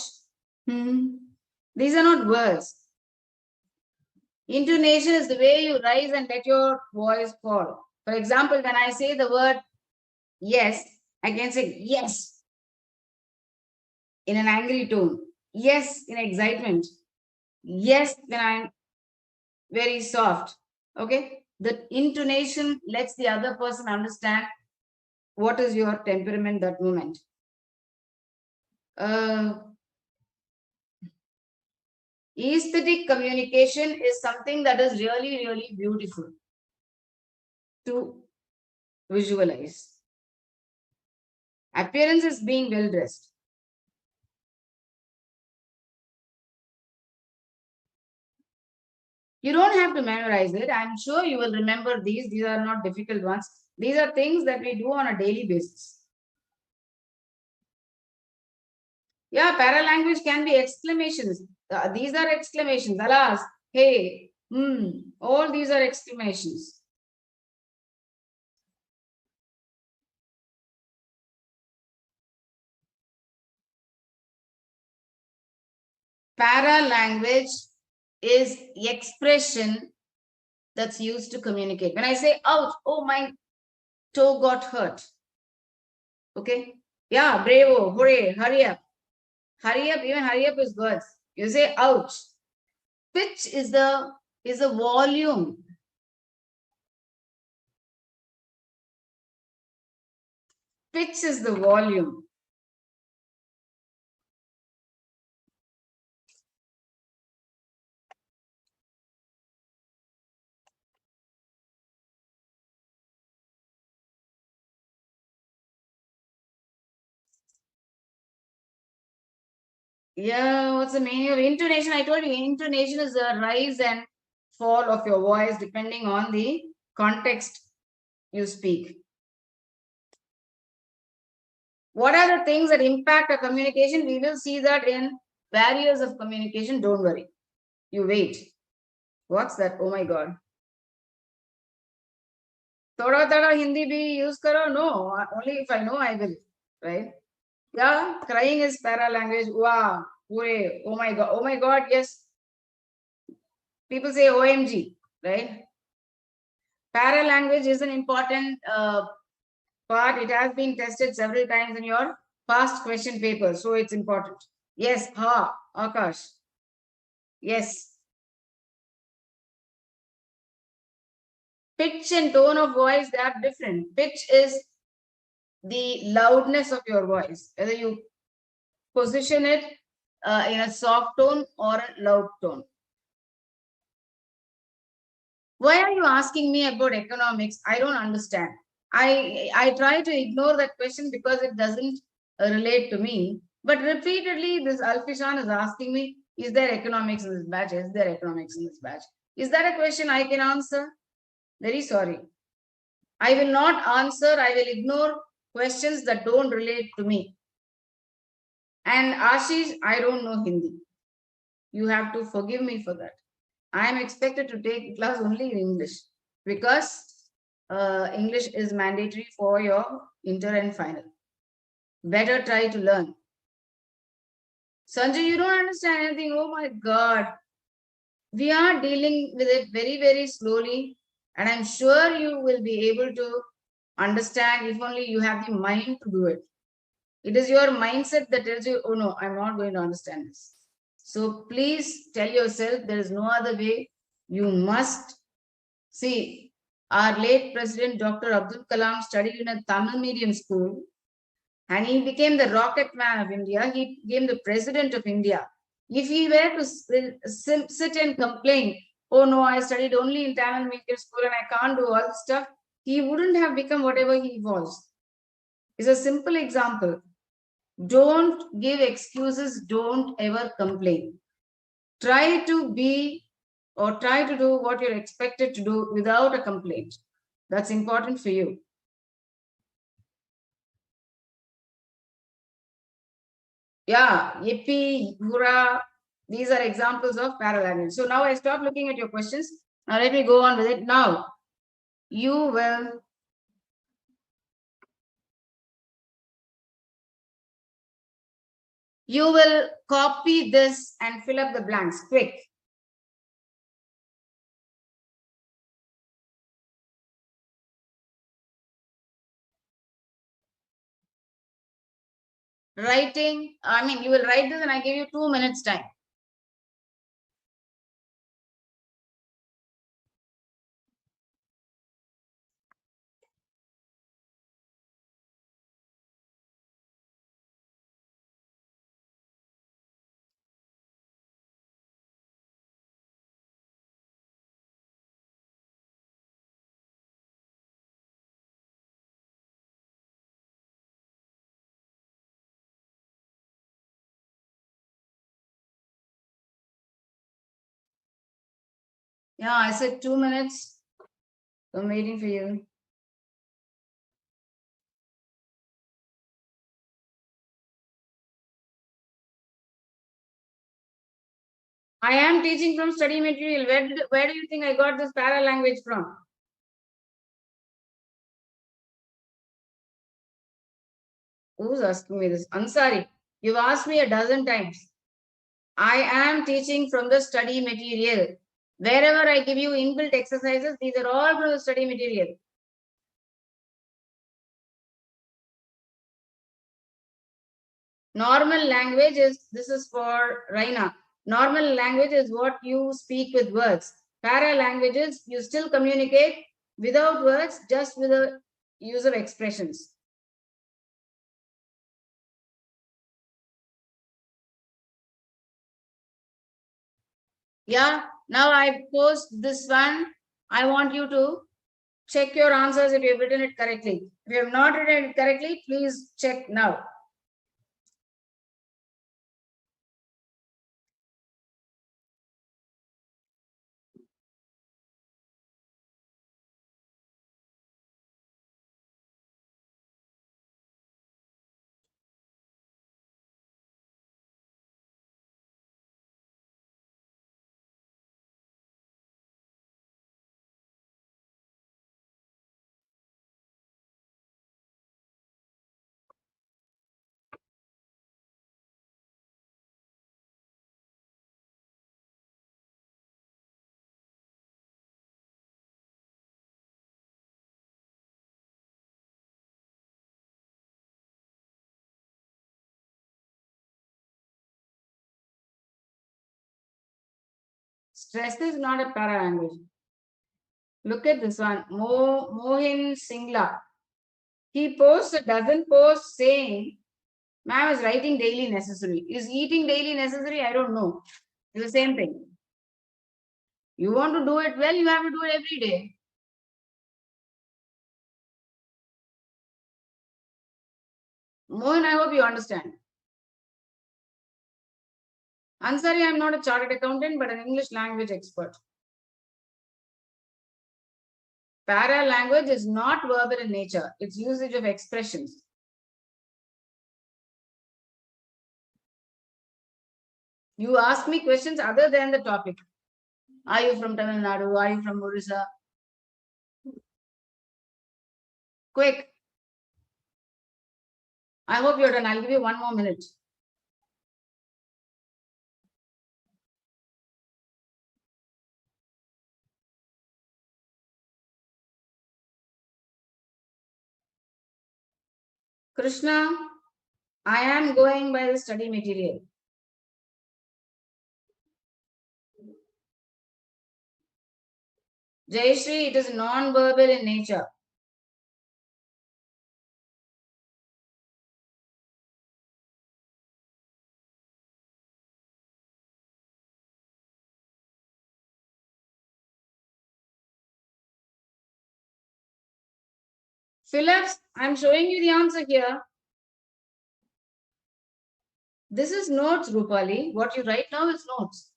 These are not words. Intonation is the way you rise and let your voice fall. For example, when I say the word yes, I can say yes in an angry tone, yes in excitement, yes when I'm very soft. Okay, the intonation lets the other person understand what is your temperament that moment. Aesthetic communication is something that is really, really beautiful to visualize. Appearance is being well dressed. You don't have to memorize it. I'm sure you will remember these. These are not difficult ones. These are things that we do on a daily basis. Yeah, paralanguage can be exclamations. These are exclamations. Alas, hey, all these are exclamations. Paralanguage is expression that's used to communicate. When I say, ouch, oh, my toe got hurt. Okay. Yeah, bravo, hooray, hurry up. Hurry up, even hurry up is words. You say, ouch. Pitch is the volume. Pitch is the volume. Yeah, what's the meaning of intonation? I told you, intonation is the rise and fall of your voice depending on the context you speak. What are the things that impact a communication? We will see that in barriers of communication. Don't worry. You wait. What's that? Oh my God. Thoda Hindi bhi use karo? No, only if I know I will, right? Yeah, crying is para language. Wow, hooray, oh my God, yes. People say OMG, right? Para language is an important part. It has been tested several times in your past question paper, so it's important. Yes, ha, Akash. Yes. Pitch and tone of voice, they are different. Pitch is the loudness of your voice, whether you position it in a soft tone or a loud tone. Why are you asking me about economics? I don't understand. I try to ignore that question because it doesn't relate to me. But repeatedly, this Alfishan is asking me, is there economics in this batch? Is there economics in this batch? Is that a question I can answer? Very sorry. I will not answer. I will ignore questions that don't relate to me. And Ashish, I don't know Hindi. You have to forgive me for that. I am expected to take class only in English because English is mandatory for your inter and final. Better try to learn. Sanjay, you don't understand anything. Oh my God. We are dealing with it very, very slowly. And I'm sure you will be able to understand if only you have the mind to do it. It is your mindset that tells you, oh no, I'm not going to understand this. So please tell yourself there is no other way. You must see. Our late President Dr. Abdul Kalam studied in a Tamil medium school and he became the rocket man of India. He became the president of India. If he were to sit and complain, oh no, I studied only in Tamil medium school and I can't do all this stuff, he wouldn't have become whatever he was. It's a simple example. Don't give excuses. Don't ever complain. Try to be or try to do what you're expected to do without a complaint. That's important for you. Yeah, yippee, hurrah. These are examples of paralanguage. So now I stop looking at your questions. Now let me go on with it. Now, you will copy this and fill up the blanks quick. Writing, I mean, you will write this and I give you 2 minutes time. Yeah, I said 2 minutes. I'm waiting for you. I am teaching from study material. Where do you think I got this para language from? Who's asking me this? Ansari, you've asked me a dozen times. I am teaching from the study material. Wherever I give you inbuilt exercises, these are all from the study material. Normal language is, this is for Raina. Normal language is what you speak with words. Para languages, you still communicate without words, just with the use of expressions. Yeah, now I post this one. I want you to check your answers if you have written it correctly. If you have not written it correctly, please check now. Stress is not a para language. Look at this one. Mohin Singla. He posts a dozen posts saying, ma'am is writing daily necessary. Is eating daily necessary? I don't know. It's the same thing. You want to do it well, you have to do it every day. Mohan, I hope you understand. Ansari, I'm not a chartered accountant, but an English language expert. Para language is not verbal in nature. It's usage of expressions. You ask me questions other than the topic. Are you from Tamil Nadu? Are you from Orissa? Quick. I hope you're done. I'll give you 1 more minute. Krishna, I am going by the study material. Jayashree, it is non-verbal in nature. Phillips, I'm showing you the answer here. This is notes, Rupali. What you write now is notes.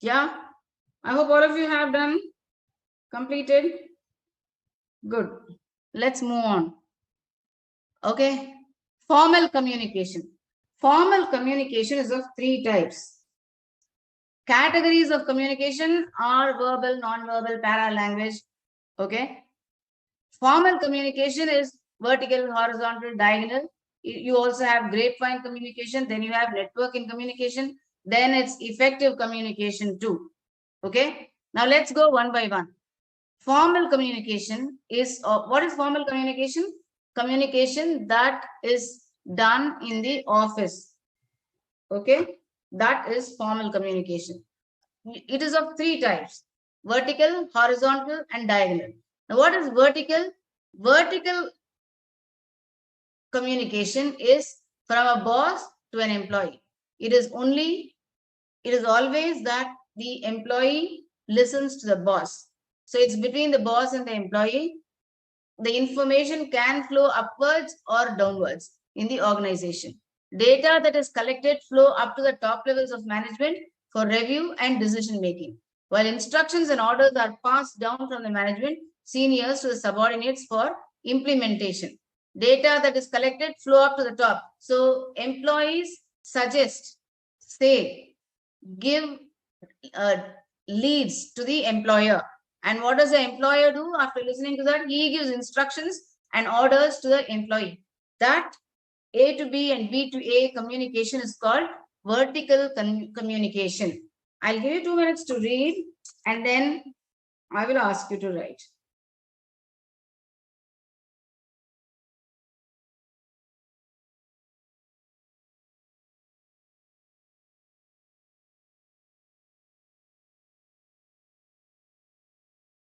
Yeah, I hope all of you have done, completed. Good. Let's move on. Okay. Formal communication. Formal communication is of 3 types. Categories of communication are verbal, non-verbal, para-language. Okay. Formal communication is vertical, horizontal, diagonal. You also have grapevine communication. Then you have networking communication. Then it's effective communication too. Okay. Now let's go one by one. Formal communication is, what is formal communication? Communication that is done in the office. Okay. That is formal communication. It is of 3 types: vertical, horizontal, and diagonal. Now, what is vertical? Vertical communication is from a boss to an employee. It is always that the employee listens to the boss. So it's between the boss and the employee. The information can flow upwards or downwards in the organization. Data that is collected flow up to the top levels of management for review and decision making, while instructions and orders are passed down from the management seniors to the subordinates for implementation. Data that is collected flow up to the top. So employees suggest, say, give leads to the employer. And what does the employer do after listening to that? He gives instructions and orders to the employee. That A to B and B to A communication is called vertical communication. I'll give you 2 minutes to read and then I will ask you to write.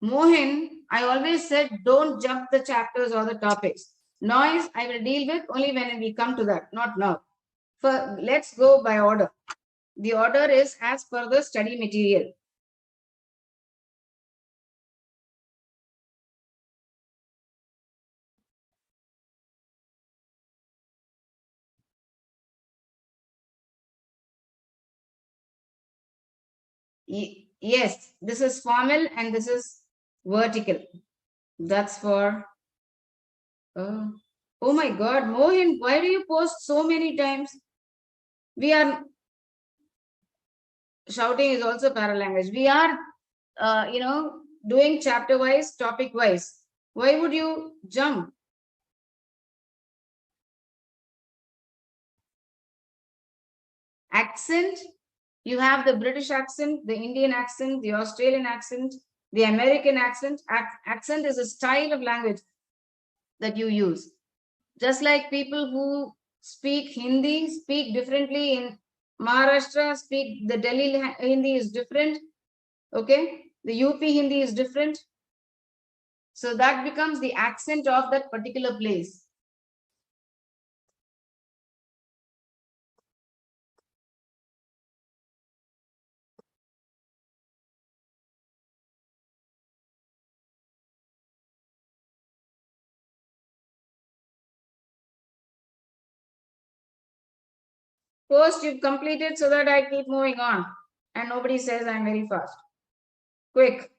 Mohin, I always said don't jump the chapters or the topics. Noise I will deal with only when we come to that, not now. Let's go by order. The order is as per the study material. Yes, this is formal and this is vertical. That's for, oh my God, Mohin, why do you post so many times? We are, shouting is also paralanguage. We are, doing chapter wise, topic wise. Why would you jump? Accent, you have the British accent, the Indian accent, the Australian accent, the American accent. Accent is a style of language that you use. Just like people who speak Hindi speak differently in Maharashtra, speak the Delhi Hindi is different. Okay, the UP Hindi is different. So that becomes the accent of that particular place. First, you've completed so that I keep moving on and nobody says I'm very fast. Quick.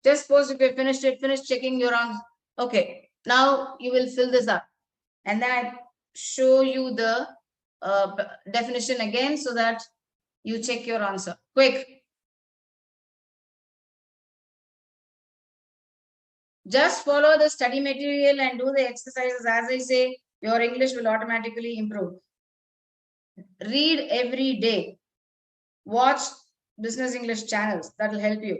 Just suppose if you finished it, finish checking your answer. Okay, now you will fill this up. And then I show you the definition again so that you check your answer. Quick. Just follow the study material and do the exercises as I say. Your English will automatically improve. Read every day. Watch Business English channels. That will help you.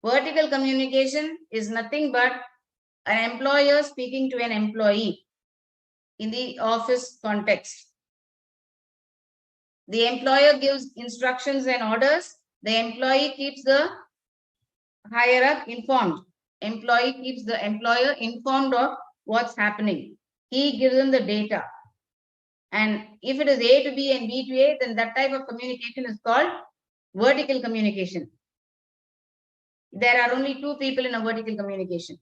Vertical communication is nothing but an employer speaking to an employee in the office context. The employer gives instructions and orders. The employee keeps the higher up informed. Employee keeps the employer informed of what's happening. He gives them the data. And if it is A to B and B to A, then that type of communication is called vertical communication. There are only two people in a vertical communication.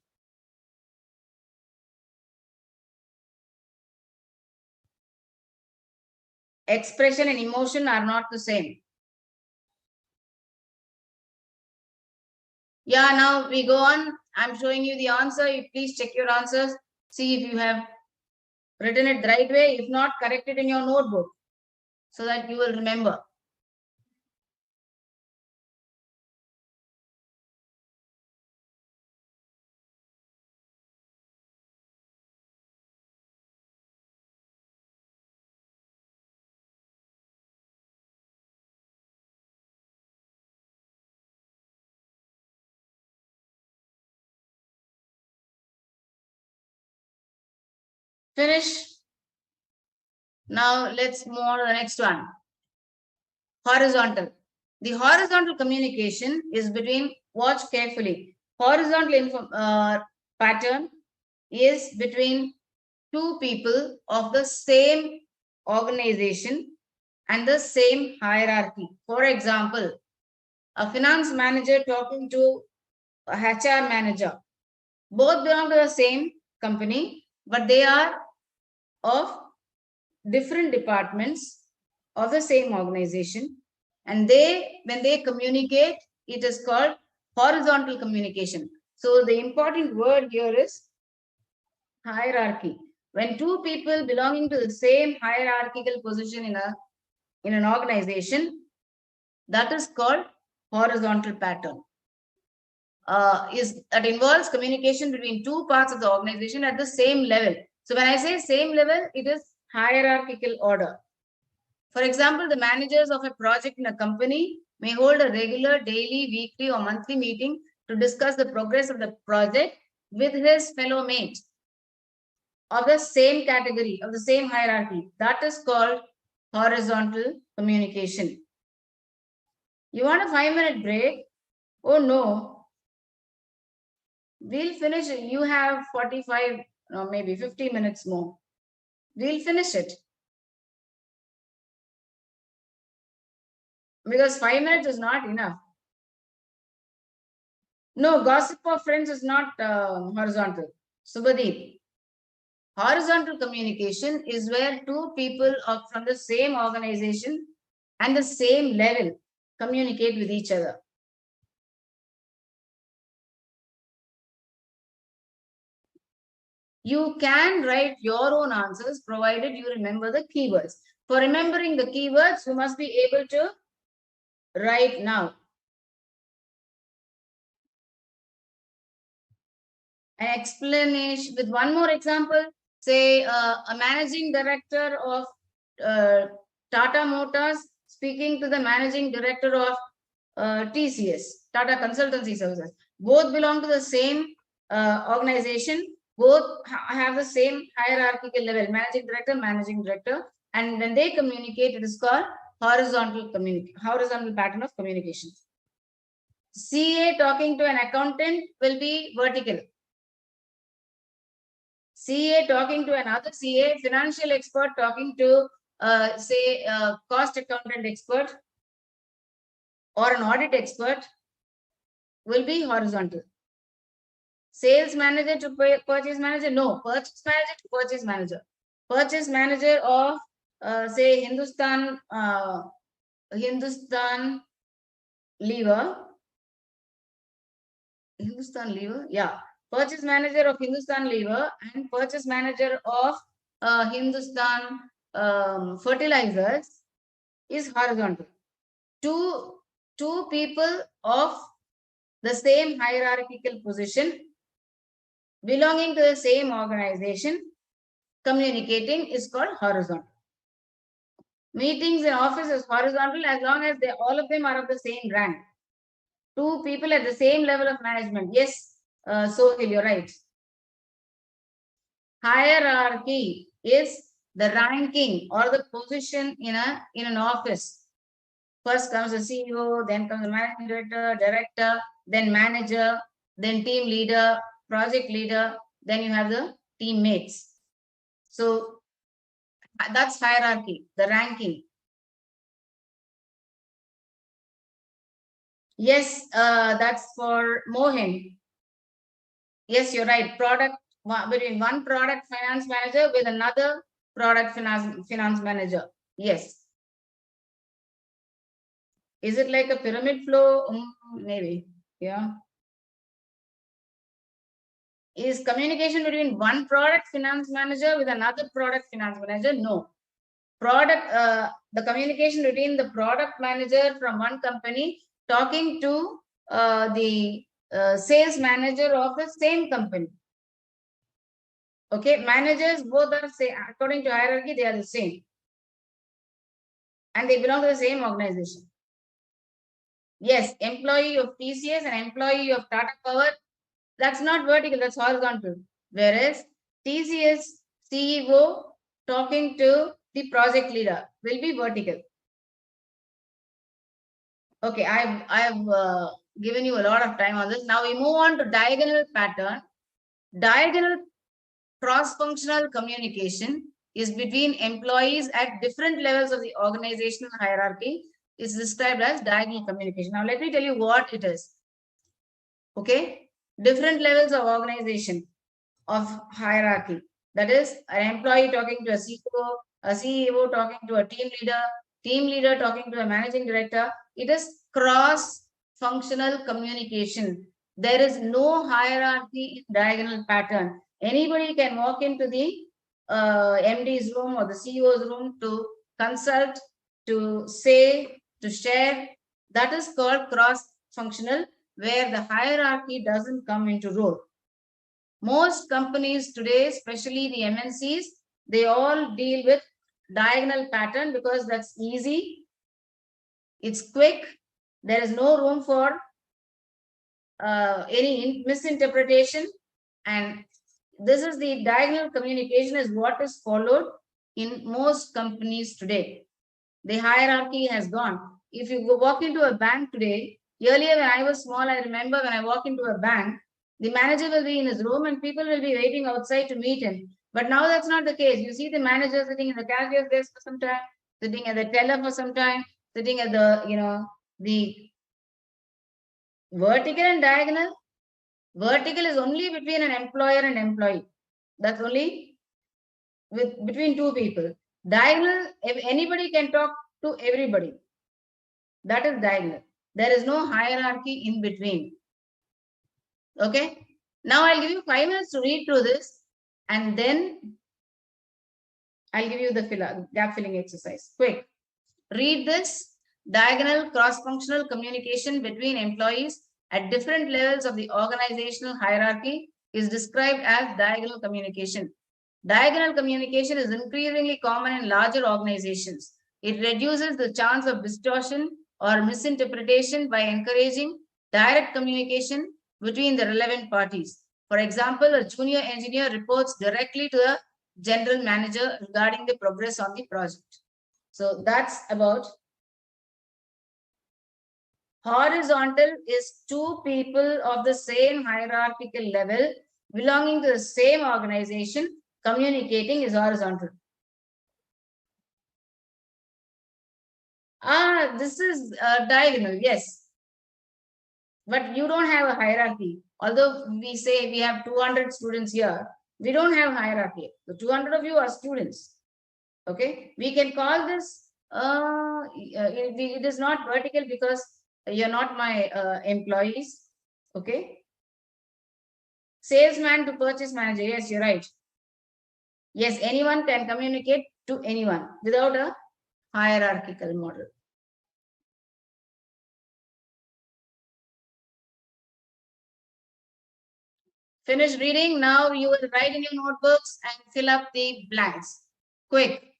Expression and emotion are not the same. Yeah, now we go on. I'm showing you the answer. You please check your answers. See if you have written it the right way. If not, correct it in your notebook so that you will remember. Finish. Now let's move on to the next one. Horizontal. The horizontal communication is between, watch carefully, horizontal pattern is between two people of the same organization and the same hierarchy. For example, a finance manager talking to a HR manager. Both belong to the same company, but they are of different departments of the same organization. And when they communicate, it is called horizontal communication. So the important word here is hierarchy. When two people belonging to the same hierarchical position in an organization, that is called horizontal pattern. That involves communication between two parts of the organization at the same level. So when I say same level, it is hierarchical order. For example, the managers of a project in a company may hold a regular daily, weekly, or monthly meeting to discuss the progress of the project with his fellow mates of the same category, of the same hierarchy. That is called horizontal communication. You want a 5-minute break? Oh no. We'll finish it. You have 45, or maybe 50 minutes more. We'll finish it. Because 5 minutes is not enough. No, gossip of friends is not horizontal. Subhadeep. Horizontal communication is where two people from the same organization and the same level communicate with each other. You can write your own answers provided you remember the keywords. For remembering the keywords, you must be able to write now. An explanation with one more example. Say a managing director of Tata Motors speaking to the managing director of TCS, Tata Consultancy Services. Both belong to the same organization. Both have the same hierarchical level, managing director, and when they communicate, it is called horizontal pattern of communication. CA talking to an accountant will be vertical. CA talking to another CA, financial expert talking to, say, cost accountant expert or an audit expert will be horizontal. Sales manager to purchase manager, no. Purchase manager to purchase manager. Purchase manager of, say, Hindustan Lever. Hindustan Lever, yeah. Purchase manager of Hindustan Lever and purchase manager of Hindustan Fertilizers is horizontal. Two people of the same hierarchical position belonging to the same organization communicating is called horizontal. Meetings in office is horizontal as long as all of them are of the same rank. Two people at the same level of management. Yes, Sohil, you're right. Hierarchy is the ranking or the position in an office. First comes the CEO, then comes the managing director, then manager, then team leader, project leader, then you have the teammates. So that's hierarchy, the ranking. Yes, that's for Mohin. Yes, you're right. Between one product finance manager with another product finance manager. Yes. Is it like a pyramid flow? Maybe. Yeah. Is communication between one product finance manager with another product finance manager? No. The communication between the product manager from one company talking to the sales manager of the same company. Okay, managers both are same according to hierarchy, they are the same. And they belong to the same organization. Yes, employee of TCS and employee of Tata Power, that's not vertical, that's horizontal. Whereas TCS CEO talking to the project leader will be vertical. Okay, I've given you a lot of time on this. Now we move on to diagonal pattern. Diagonal cross-functional communication is between employees at different levels of the organizational hierarchy. It's described as diagonal communication. Now let me tell you what it is. Okay, different levels of organization of hierarchy. That is, an employee talking to a CEO talking to a team leader talking to a managing director. It is cross-functional communication. There is no hierarchy in diagonal pattern. Anybody can walk into the MD's room or the CEO's room to consult, to say, to share. That is called cross-functional, where the hierarchy doesn't come into role. Most companies today, especially the MNCs, they all deal with diagonal pattern because that's easy. It's quick. There is no room for any misinterpretation. And this is the diagonal communication is what is followed in most companies today. The hierarchy has gone. If you walk into a bank today, earlier when I was small, I remember when I walk into a bank, the manager will be in his room and people will be waiting outside to meet him. But now that's not the case. You see the manager sitting in the cashier's desk for some time, sitting at the teller for some time, sitting at the, the vertical and diagonal. Vertical is only between an employer and employee. That's only between two people. Diagonal, if anybody can talk to everybody. That is diagonal. There is no hierarchy in between. Okay. Now I'll give you 5 minutes to read through this and then I'll give you the gap filling exercise. Quick. Read this. Diagonal cross-functional communication between employees at different levels of the organizational hierarchy is described as diagonal communication. Diagonal communication is increasingly common in larger organizations. It reduces the chance of distortion or misinterpretation by encouraging direct communication between the relevant parties. For example, a junior engineer reports directly to the general manager regarding the progress on the project. So that's about. Horizontal is two people of the same hierarchical level belonging to the same organization. Communicating is horizontal. This is diagonal, yes. But you don't have a hierarchy. Although we say we have 200 students here, we don't have hierarchy. The 200 of you are students. Okay, we can call this, it is not vertical because you're not my employees. Okay. Salesman to purchase manager. Yes, you're right. Yes, anyone can communicate to anyone without a hierarchical model. Finish reading. Now you will write in your notebooks and fill up the blanks. Quick.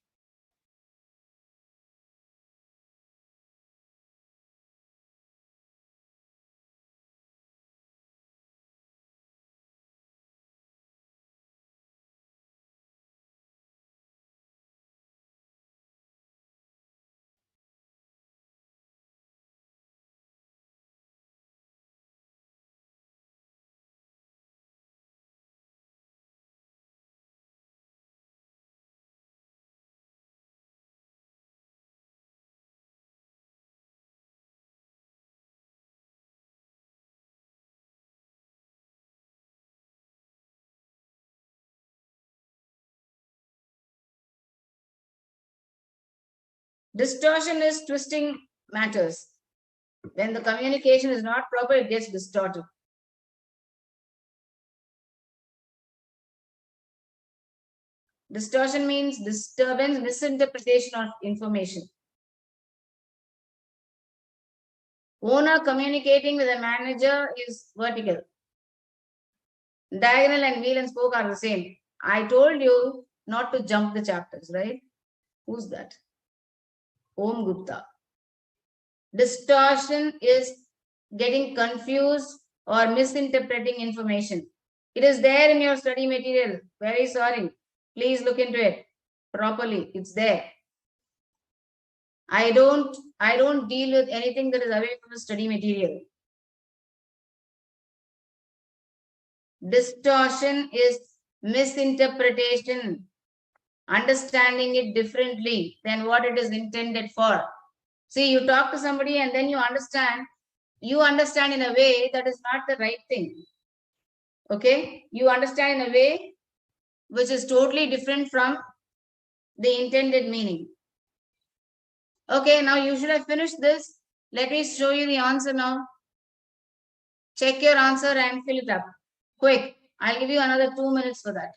Distortion is twisting matters. When the communication is not proper, it gets distorted. Distortion means disturbance, misinterpretation of information. Owner communicating with a manager is vertical. Diagonal and wheel and spoke are the same. I told you not to jump the chapters, right? Who's that? Om Gupta. Distortion is getting confused or misinterpreting information. It is there in your study material. Very sorry. Please look into it properly. It's there. I don't deal with anything that is away from the study material. Distortion is misinterpretation, understanding it differently than what it is intended for. See, you talk to somebody and then you understand in a way that is not the right thing. Okay? You understand in a way which is totally different from the intended meaning. Okay, now you should have finished this. Let me show you the answer now. Check your answer and fill it up. Quick. I'll give you another 2 minutes for that.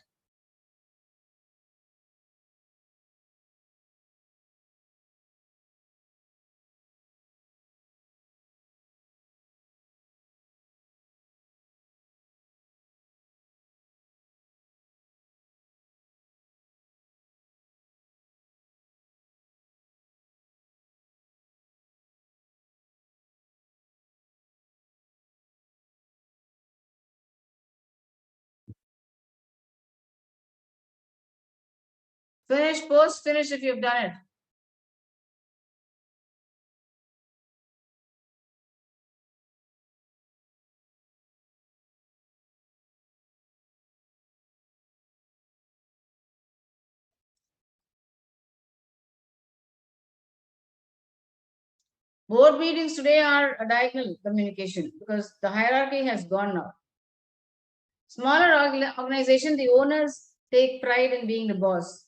Finish, post, finish if you've done it. Board meetings today are a diagonal communication because the hierarchy has gone now. Smaller organization, the owners take pride in being the boss.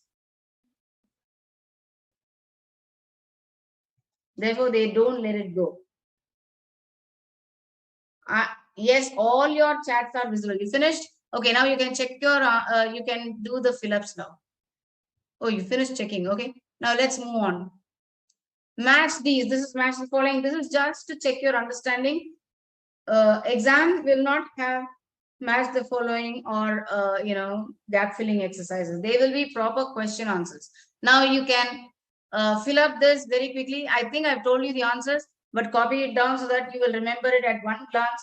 Therefore, they don't let it go. Yes, all your chats are visible. You finished? Okay, now you can check your, you can do the fill-ups now. Oh, you finished checking. Okay, now let's move on. Match these. This is match the following. This is just to check your understanding. Exam will not have match the following or, gap filling exercises. They will be proper question answers. Now you can fill up this very quickly. I think I've told you the answers, but copy it down so that you will remember it at one glance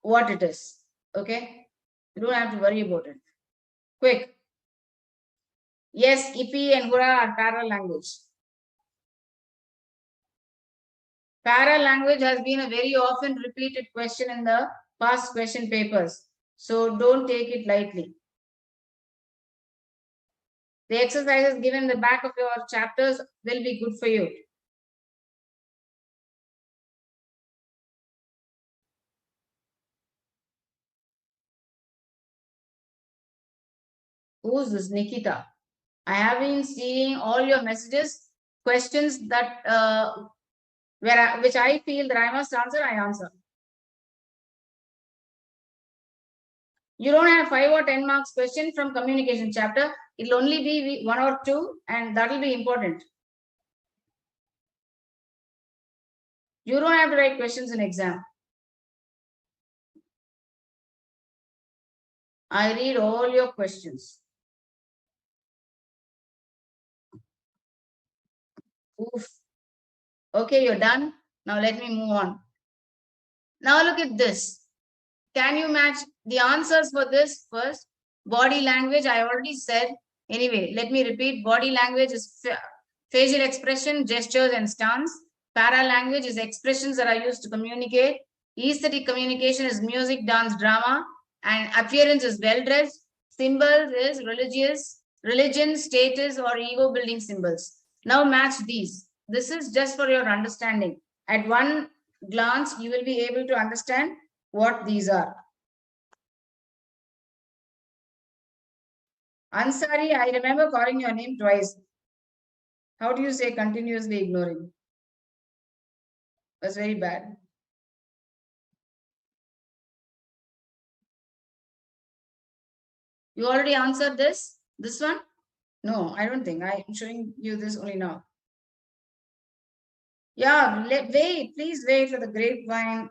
what it is. Okay? You don't have to worry about it. Quick. Yes, Ipi and Hura are parallel language. Parallel language has been a very often repeated question in the past question papers. So don't take it lightly. The exercises given in the back of your chapters will be good for you. Who's this Nikita? I have been seeing all your messages, questions that which I feel that I must answer, I answer. You don't have 5 or 10 marks question from communication chapter. It'll only be 1 or 2, and that will be important. You don't have to write questions in exam. I read all your questions. Oof. Okay, you're done. Now let me move on. Now look at this. Can you match the answers for this first? Body language, I already said. Anyway, let me repeat. Body language is facial expression, gestures, and stance. Paralanguage is expressions that are used to communicate. Aesthetic communication is music, dance, drama. And appearance is well-dressed. Symbols is religion, status, or ego-building symbols. Now match these. This is just for your understanding. At one glance, you will be able to understand what these are. Ansari, I remember calling your name twice. How do you say continuously ignoring? That's very bad. You already answered this? This one? No, I don't think. I'm showing you this only now. Yeah, wait. Please wait for the grapevine.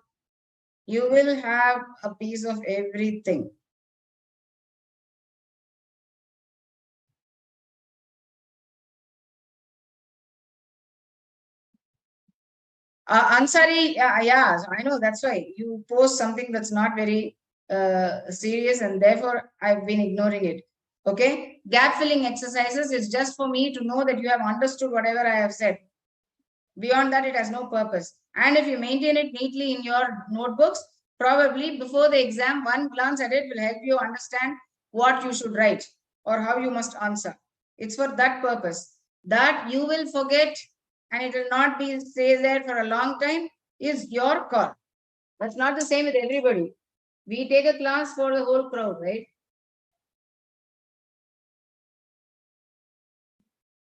You will have a piece of everything. Ansari, yeah, I know. That's why you post something that's not very serious, and therefore I've been ignoring it. Okay, gap filling exercises is just for me to know that you have understood whatever I have said. Beyond that, it has no purpose. And if you maintain it neatly in your notebooks, probably before the exam, one glance at it will help you understand what you should write or how you must answer. It's for that purpose. That you will forget and it will not be stay there for a long time is your call. That's not the same with everybody. We take a class for the whole crowd, right?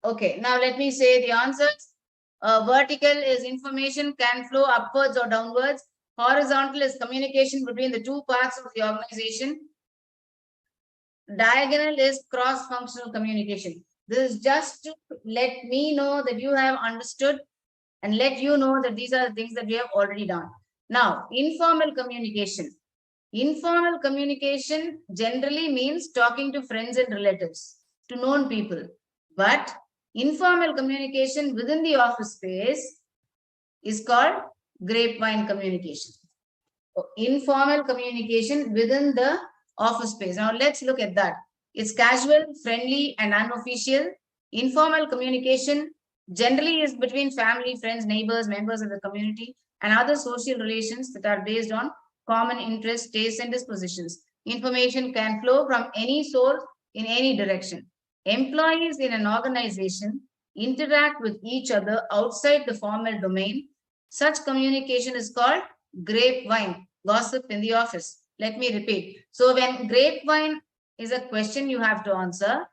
Okay, now let me say the answers. Vertical is information can flow upwards or downwards. Horizontal is communication between the two parts of the organization. Diagonal is cross-functional communication. This is just to let me know that you have understood and let you know that these are the things that we have already done. Now, informal communication. Informal communication generally means talking to friends and relatives, to known people. But informal communication within the office space is called grapevine communication. Informal communication within the office space. Now let's look at that. It's casual, friendly, and unofficial. Informal communication generally is between family, friends, neighbors, members of the community, and other social relations that are based on common interests, tastes, and dispositions. Information can flow from any source in any direction. Employees in an organization interact with each other outside the formal domain. Such communication is called grapevine, gossip in the office. Let me repeat. So when grapevine is a question you have to answer,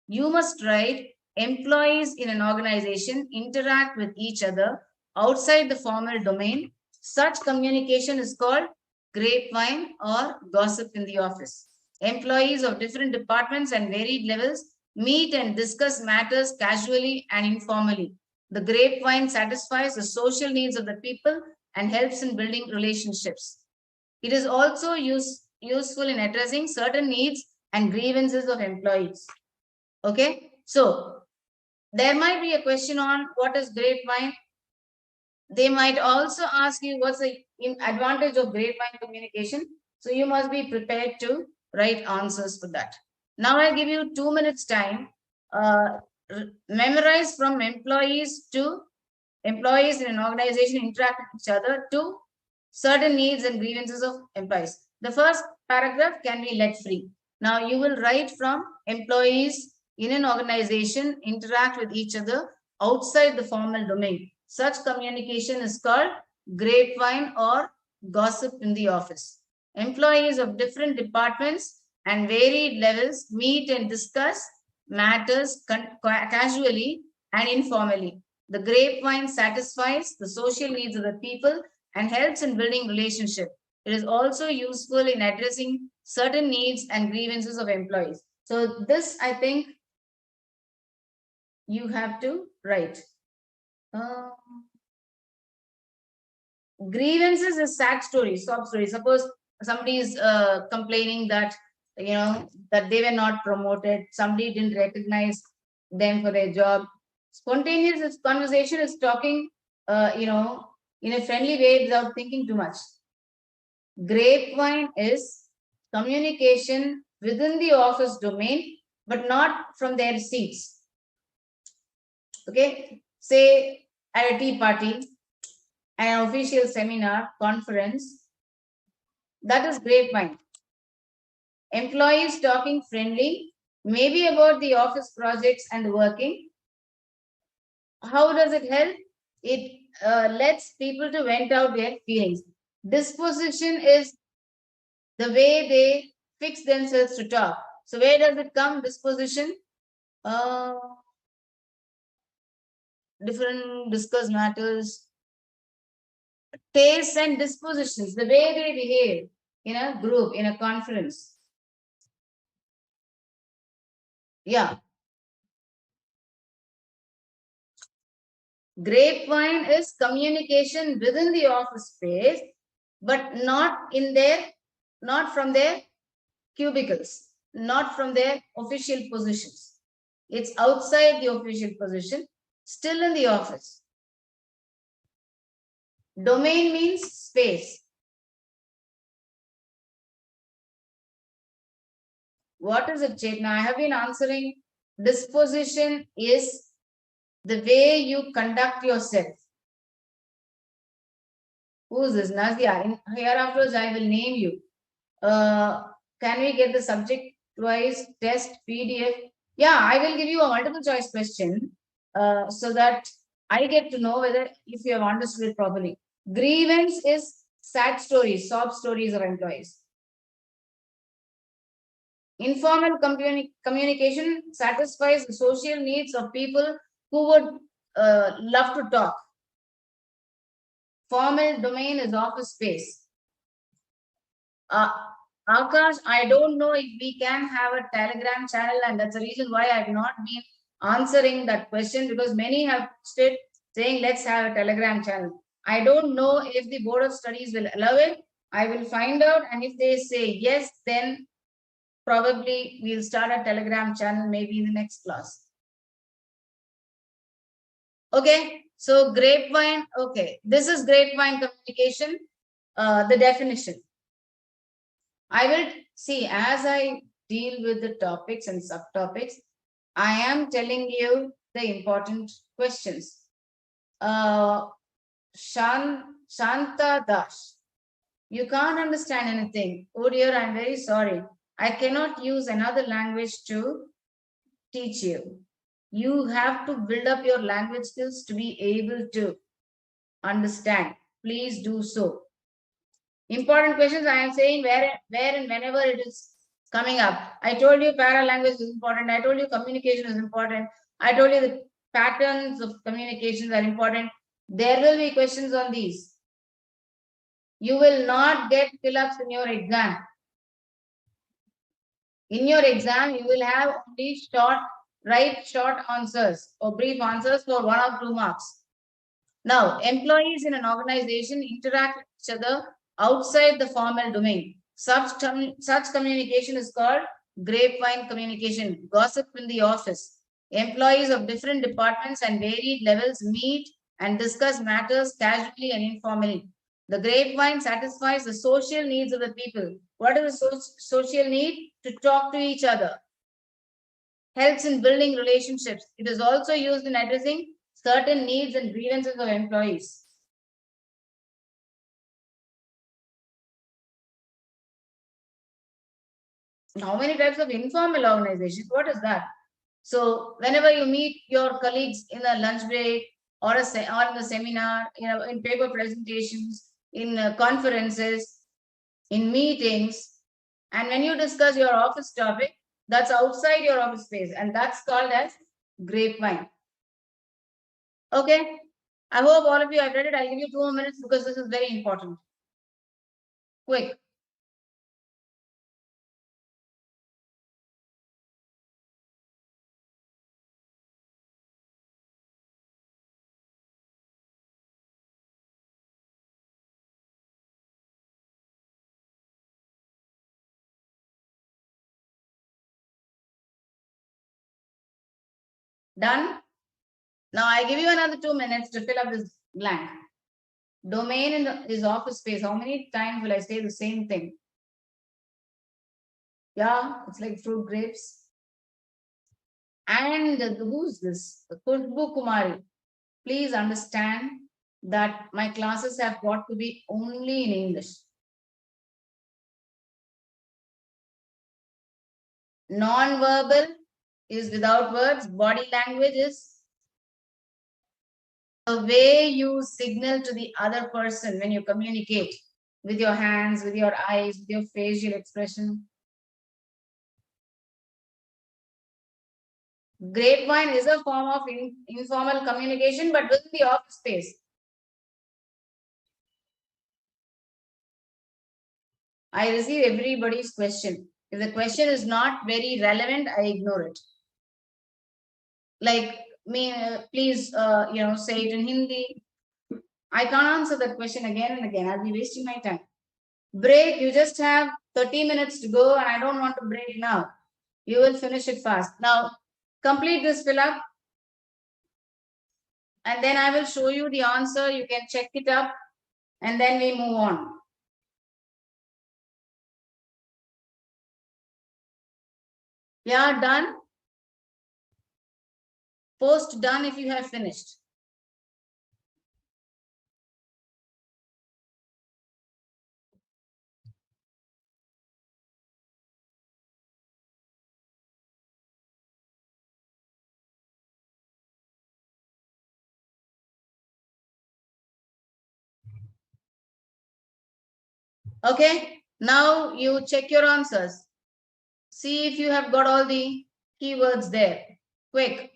you must write employees in an organization interact with each other outside the formal domain. Such communication is called grapevine or gossip in the office. Employees of different departments and varied levels meet and discuss matters casually and informally. The grapevine satisfies the social needs of the people and helps in building relationships. It is also useful in addressing certain needs and grievances of employees. Okay, so there might be a question on what is grapevine. They might also ask you what's the advantage of grapevine communication. So you must be prepared to write answers for that. Now I give you 2 minutes time. Memorize from employees to employees in an organization interact with each other to certain needs and grievances of employees. The first paragraph can be let free. Now you will write from employees in an organization interact with each other outside the formal domain. Such communication is called grapevine or gossip in the office. Employees of different departments and varied levels meet and discuss matters casually and informally. The grapevine satisfies the social needs of the people and helps in building relationship. It is also useful in addressing certain needs and grievances of employees. So this, I think, you have to write. Grievances is sad stories, sob stories. Suppose somebody is complaining that that they were not promoted, somebody didn't recognize them for their job. Spontaneous conversation is talking, in a friendly way without thinking too much. Grapevine is communication within the office domain, but not from their seats. Okay, say at a tea party, an official seminar, conference, that is grapevine. Employees talking friendly, maybe about the office projects and the working. How does it help? It lets people to vent out their feelings. Disposition is the way they fix themselves to talk. So where does it come? Disposition. Different discuss matters. Tastes and dispositions, the way they behave in a group, in a conference. Yeah. Grapevine is communication within the office space, but not from their cubicles, not from their official positions. It's outside the official position, still in the office. Domain means space. What is it, Chetna? I have been answering. Disposition is the way you conduct yourself. Who is this? Nazia. Hereafter, I will name you. Can we get the subject wise test PDF? Yeah, I will give you a multiple choice question so that I get to know whether if you have understood it properly. Grievance is sad stories, sob stories of employees. Informal communication satisfies the social needs of people who would love to talk. Formal domain is office space. Akash, I don't know if we can have a Telegram channel, and that's the reason why I've not been answering that question, because many have posted saying let's have a Telegram channel. I don't know if the Board of Studies will allow it. I will find out, and if they say yes, then probably we'll start a Telegram channel maybe in the next class. Okay, so grapevine, okay, this is grapevine communication, the definition. I will see as I deal with the topics and subtopics, I am telling you the important questions. Shanta Das, you can't understand anything. Oh dear, I'm very sorry. I cannot use another language to teach you. You have to build up your language skills to be able to understand. Please do so. Important questions I am saying where and whenever it is coming up. I told you para language is important. I told you communication is important. I told you the patterns of communications are important. There will be questions on these. You will not get fill-ups in your exam. In your exam, you will have only short answers or brief answers for 1 or 2 marks. Now, employees in an organization interact with each other outside the formal domain. Such communication is called grapevine communication, gossip in the office. Employees of different departments and varied levels meet and discuss matters casually and informally. The grapevine satisfies the social needs of the people. What is the social need? To talk to each other. Helps in building relationships. It is also used in addressing certain needs and grievances of employees. How many types of informal organizations? What is that? So whenever you meet your colleagues in a lunch break or in a seminar, in paper presentations, in conferences, in meetings, and when you discuss your office topic, that's outside your office space, and that's called as grapevine. Okay, I hope all of you have read it. I'll give you 2 more minutes because this is very important. Quick. Done? Now I give you another 2 minutes to fill up this blank. Domain is office space. How many times will I say the same thing? Yeah, it's like fruit grapes. And who's this? Kushbu Kumari. Please understand that my classes have got to be only in English. Non-verbal is without words. Body language is the way you signal to the other person when you communicate with your hands, with your eyes, with your facial expression. Grapevine is a form of informal communication, but within the office space. I receive everybody's question. If the question is not very relevant, I ignore it. Like, please, say it in Hindi. I can't answer that question again and again. I'll be wasting my time. Break, you just have 30 minutes to go and I don't want to break now. You will finish it fast. Now, complete this fill up. And then I will show you the answer. You can check it up and then we move on. Yeah, done. Post done if you have finished. Okay, now you check your answers. See if you have got all the keywords there. Quick.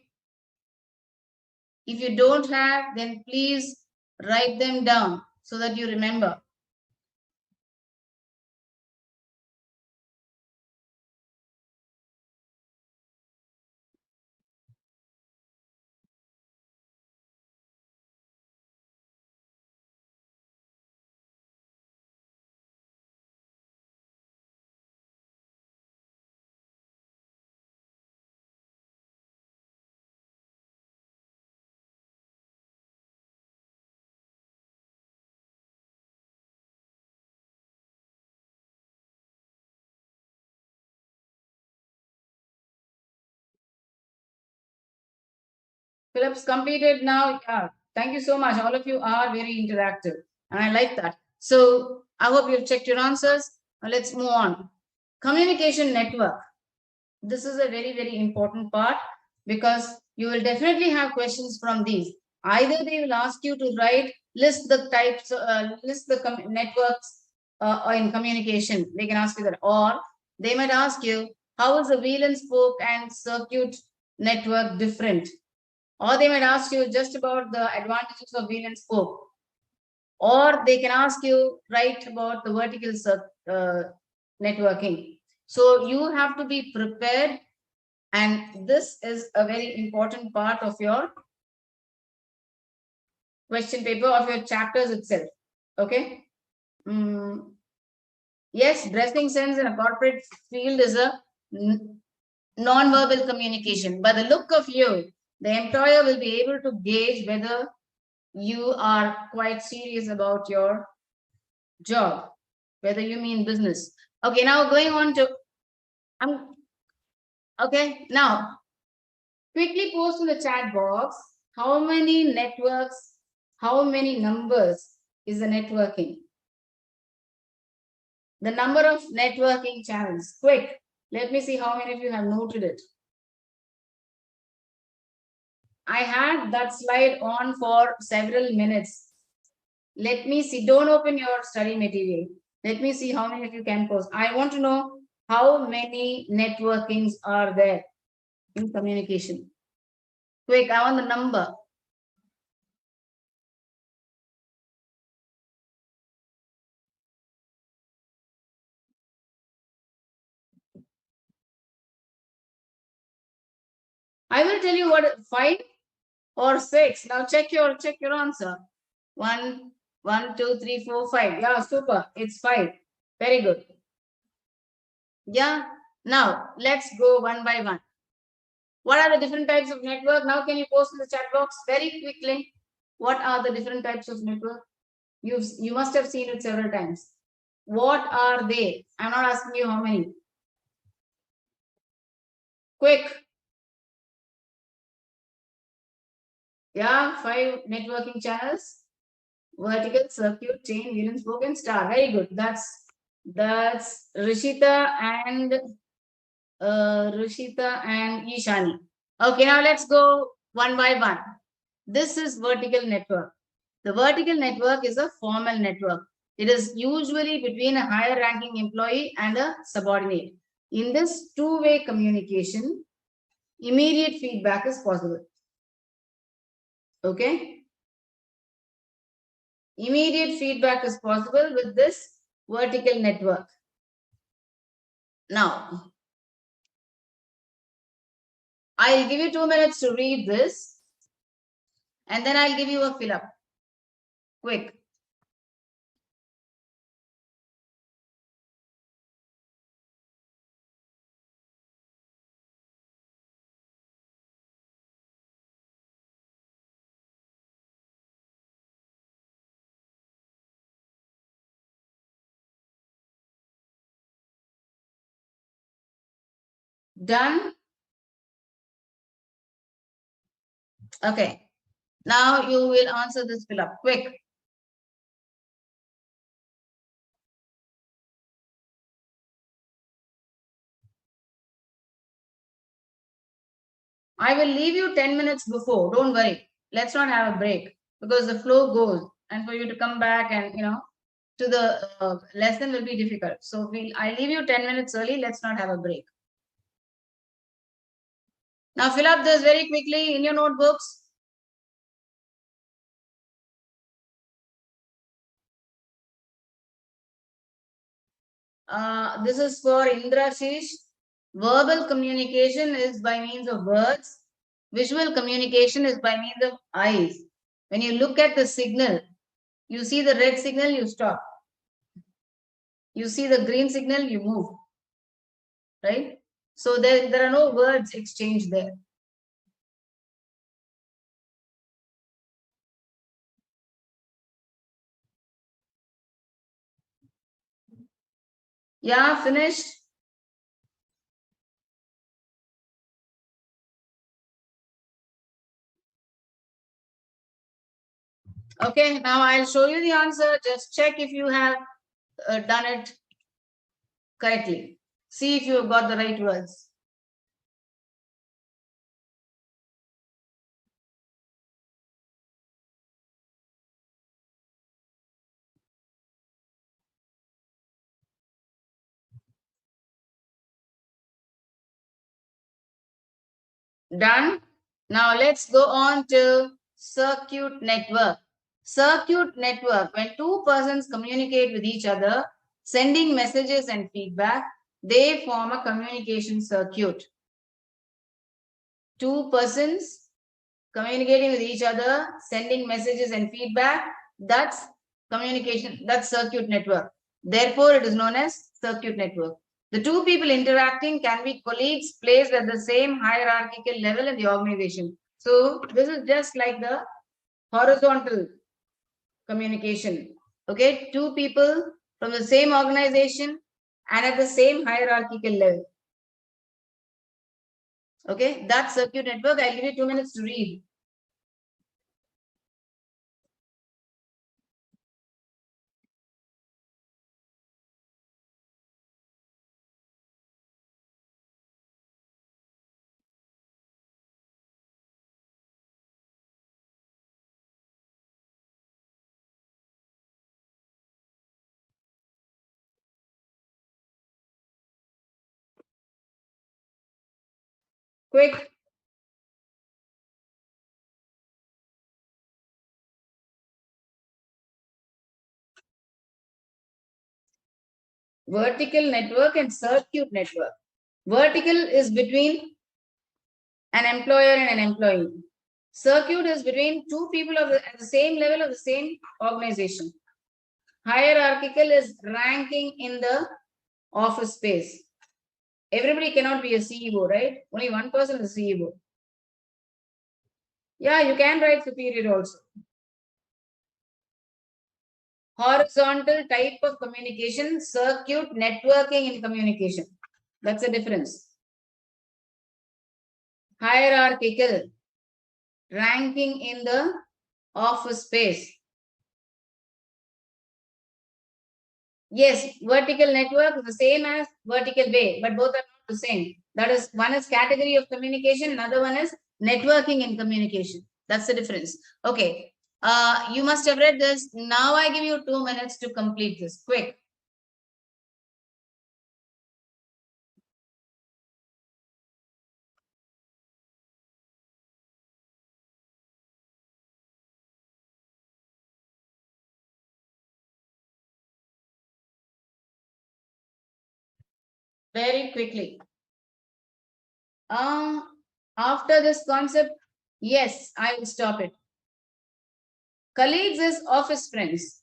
If you don't have, then please write them down so that you remember. Phillips completed now. Yeah. Thank you so much. All of you are very interactive and I like that. So I hope you've checked your answers. Now let's move on. Communication network. This is a very, very important part because you will definitely have questions from these. Either they will ask you to list the types, list the networks in communication. They can ask you that. Or they might ask you, how is the wheel and spoke and circuit network different? Or they might ask you just about the advantages of wheel and spoke. Or they can ask you, write about the vertical networking. So you have to be prepared, and this is a very important part of your question paper, of your chapters itself. Okay. Yes, dressing sense in a corporate field is a non-verbal communication. By the look of you, the employer will be able to gauge whether you are quite serious about your job, whether you mean business. Okay, now going on to, okay, now quickly post in the chat box how many networks, how many numbers is the networking? The number of networking channels. Quick, let me see how many of you have noted it. I had that slide on for several minutes. Let me see. Don't open your study material. Let me see how many of you can post. I want to know how many networkings are there in communication. Quick, I want the number. I will tell you what, 5 or 6. Now check your answer. 1, 1, 2, 3, 4, 5. Yeah, super. It's 5. Very good. Yeah. Now let's go one by one. What are the different types of network? Now can you post in the chat box very quickly? What are the different types of network? You must have seen it several times. What are they? I'm not asking you how many. Quick. Yeah, 5 networking channels. Vertical, circuit, chain, wheel and spoke and star. Very good. That's Rishita and Ishani. Okay, now let's go one by one. This is vertical network. The vertical network is a formal network. It is usually between a higher ranking employee and a subordinate. In this two-way communication, immediate feedback is possible. Okay? Immediate feedback is possible with this vertical network. Now, I'll give you 2 minutes to read this and then I'll give you a fill up. Quick. Done? Okay. Now you will answer this fill up. Quick. I will leave you 10 minutes before. Don't worry. Let's not have a break because the flow goes. And for you to come back and, to the lesson will be difficult. So I leave you 10 minutes early. Let's not have a break. Now fill up this very quickly in your notebooks. This is for Indrashish. Verbal communication is by means of words. Visual communication is by means of eyes. When you look at the signal, you see the red signal, you stop. You see the green signal, you move. Right? So there are no words exchanged there. Yeah, finished. Okay, now I'll show you the answer. Just check if you have done it correctly. See if you have got the right words. Done. Now let's go on to circuit network. Circuit network, when two persons communicate with each other, sending messages and feedback, they form a communication circuit. Two persons communicating with each other, sending messages and feedback, that's communication, that's circuit network. Therefore, it is known as circuit network. The two people interacting can be colleagues placed at the same hierarchical level in the organization. So this is just like the horizontal communication. Okay, two people from the same organization and at the same hierarchical level. Okay, that's circuit network. I'll give you 2 minutes to read. Quick. Vertical network and circuit network. Vertical is between an employer and an employee. Circuit is between two people at the same level of the same organization. Hierarchical is ranking in the office space. Everybody cannot be a CEO, right? Only one person is a CEO. Yeah, you can write superior also. Horizontal type of communication, circuit networking in communication. That's the difference. Hierarchical, ranking in the office space. Yes, vertical network is the same as vertical way, but both are not the same. That is, one is category of communication, another one is networking in communication. That's the difference. Okay. You must have read this. Now I give you 2 minutes to complete this. Quick. Very quickly. After this concept, yes, I will stop it. Colleagues is office friends.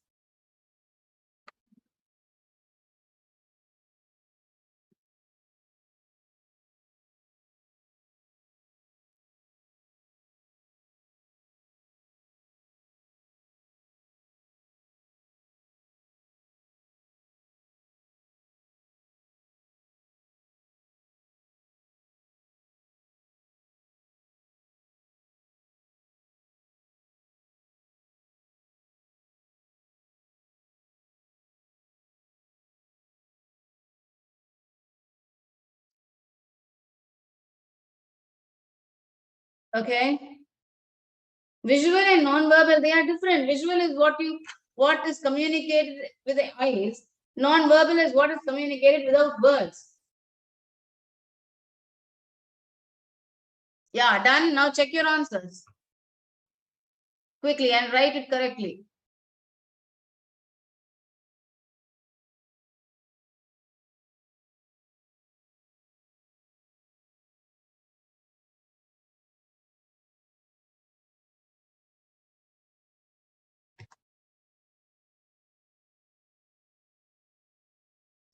Okay. Visual and non-verbal, they are different. Visual is what is communicated with the eyes. Non-verbal is what is communicated without words. Yeah, done. Now check your answers quickly and write it correctly.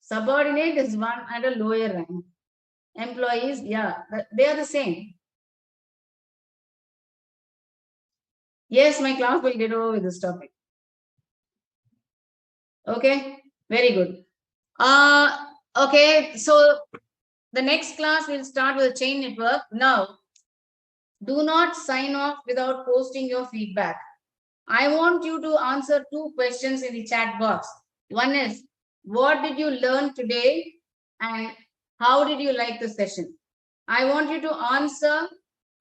Subordinate is one at a lower rank. Employees, yeah, they are the same. Yes, my class will get over with this topic. Okay, very good. Okay, so the next class will start with a chain network. Now, do not sign off without posting your feedback. I want you to answer two questions in the chat box. One is, what did you learn today and how did you like the session? I want you to answer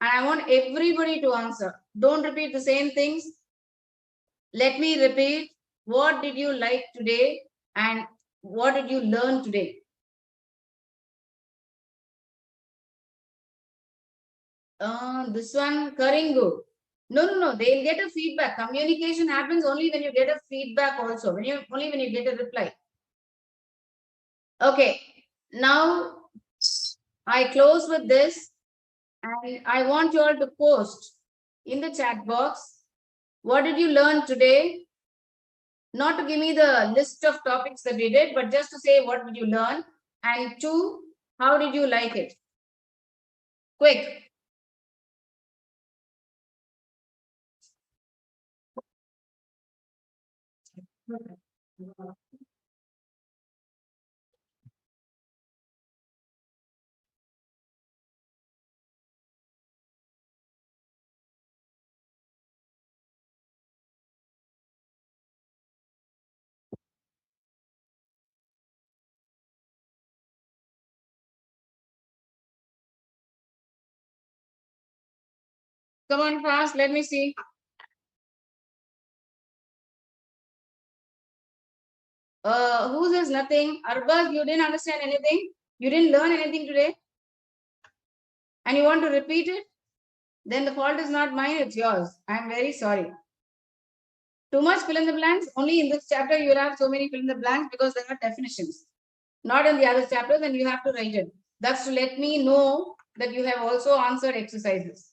and I want everybody to answer. Don't repeat the same things. Let me repeat. What did you like today and what did you learn today? This one, Karingu. No. They'll get a feedback. Communication happens only when you get a feedback also. Only when you get a reply. Okay. Now I close with this and I want you all to post in the chat box. What did you learn today? Not to give me the list of topics that we did, but just to say what did you learn, and two, how did you like it? Quick. Come on fast, let me see. Who says nothing? Arbaz, you didn't understand anything? You didn't learn anything today? And you want to repeat it? Then the fault is not mine, it's yours. I'm very sorry. Too much fill in the blanks? Only in this chapter you will have so many fill in the blanks because there are definitions. Not in the other chapters, and you have to write it. That's to let me know that you have also answered exercises.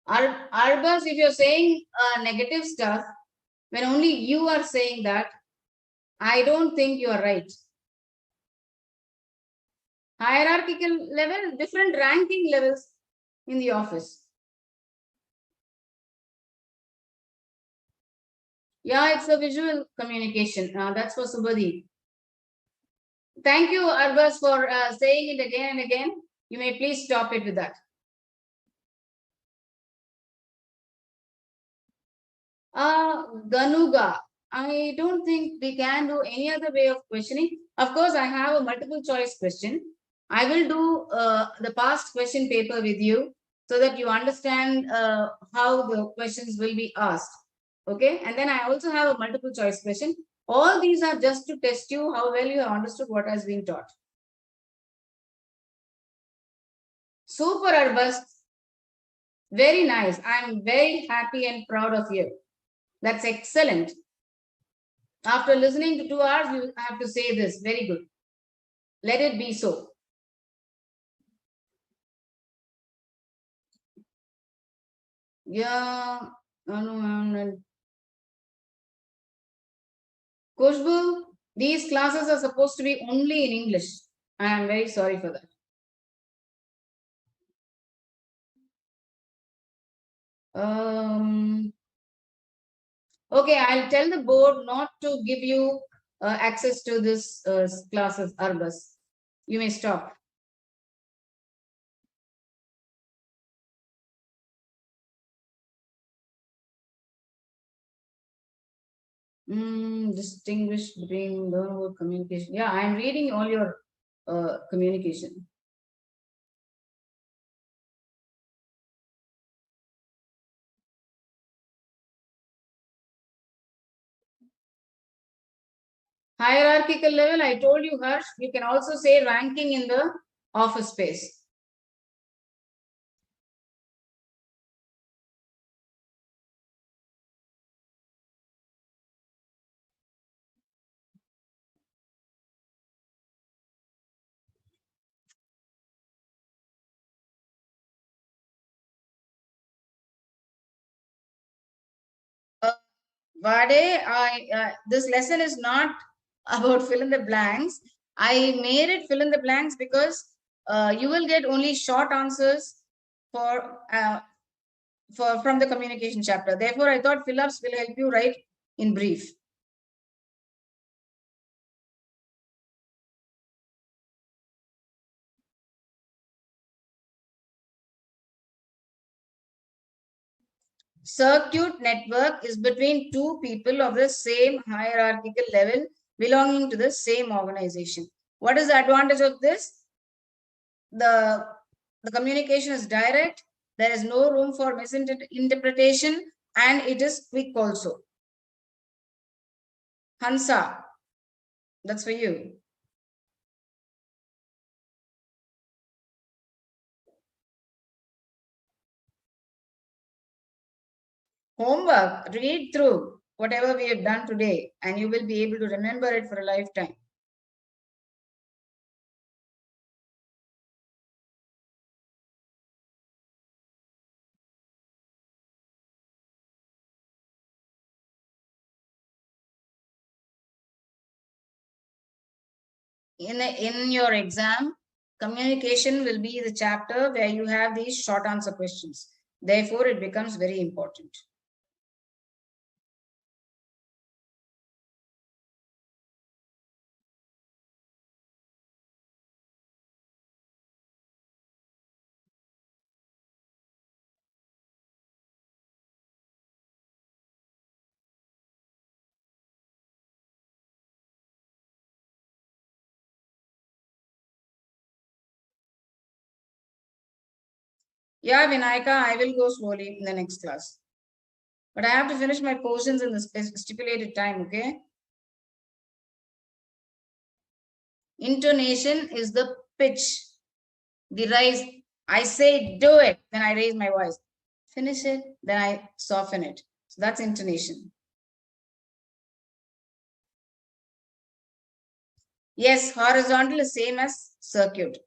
Arbas, if you're saying negative stuff, when only you are saying that, I don't think you are right. Hierarchical level, different ranking levels in the office. Yeah, it's a visual communication. That's for Subhadi. Thank you, Arbas, for saying it again and again. You may please stop it with that. Ganuga. I don't think we can do any other way of questioning. Of course, I have a multiple choice question. I will do the past question paper with you so that you understand how the questions will be asked. Okay. And then I also have a multiple choice question. All these are just to test you how well you have understood what has been taught. Super, Arbas. Very nice. I'm very happy and proud of you. That's excellent. After listening to 2 hours, you have to say this. Very good. Let it be so. Yeah. Kushbu, these classes are supposed to be only in English. I am very sorry for that. Okay, I'll tell the board not to give you access to this classes, Arbas. You may stop. Distinguish between learn communication. Yeah, I'm reading all your communication. Hierarchical level, I told you, Harsh, you can also say ranking in the office space. Vade, this lesson is not about fill in the blanks. I made it fill in the blanks because you will get only short answers for from the communication chapter. Therefore, I thought fill-ups will help you write in brief. Circuit network is between two people of the same hierarchical level belonging to the same organization. What is the advantage of this? The communication is direct, there is no room for misinterpretation, and it is quick also. Hansa, that's for you. Homework, read through whatever we have done today, and you will be able to remember it for a lifetime. in your exam, communication will be the chapter where you have these short answer questions. Therefore, it becomes very important. Yeah, Vinayaka, I will go slowly in the next class. But I have to finish my portions in the stipulated time, okay? Intonation is the pitch, the rise. I say do it, then I raise my voice. Finish it, then I soften it. So that's intonation. Yes, horizontal is same as circuit.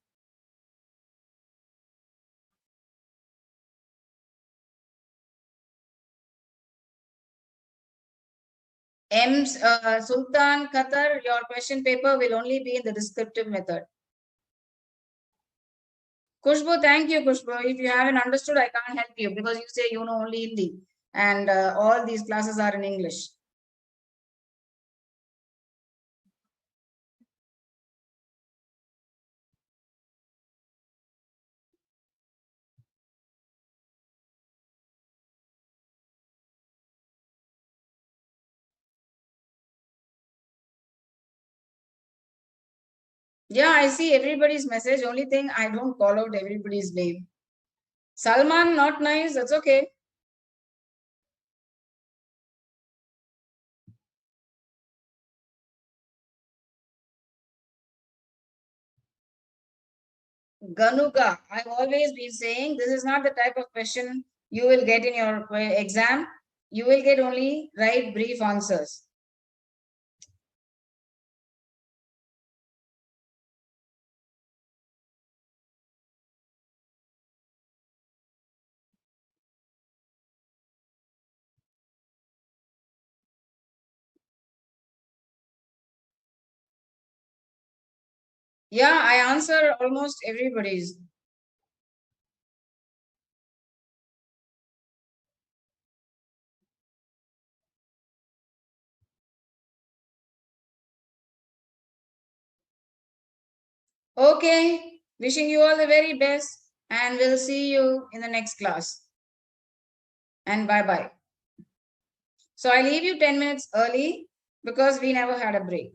Sultan Qatar, your question paper will only be in the descriptive method. Kushbu, thank you, Kushbu. If you haven't understood, I can't help you because you say you know only Hindi and all these classes are in English. Yeah, I see everybody's message. Only thing I don't call out everybody's name. Salman, not nice. That's okay. Ganuga, I've always been saying this is not the type of question you will get in your exam. You will get only right brief answers. Yeah, I answer almost everybody's. Okay, wishing you all the very best and we'll see you in the next class. And bye bye. So I leave you 10 minutes early because we never had a break.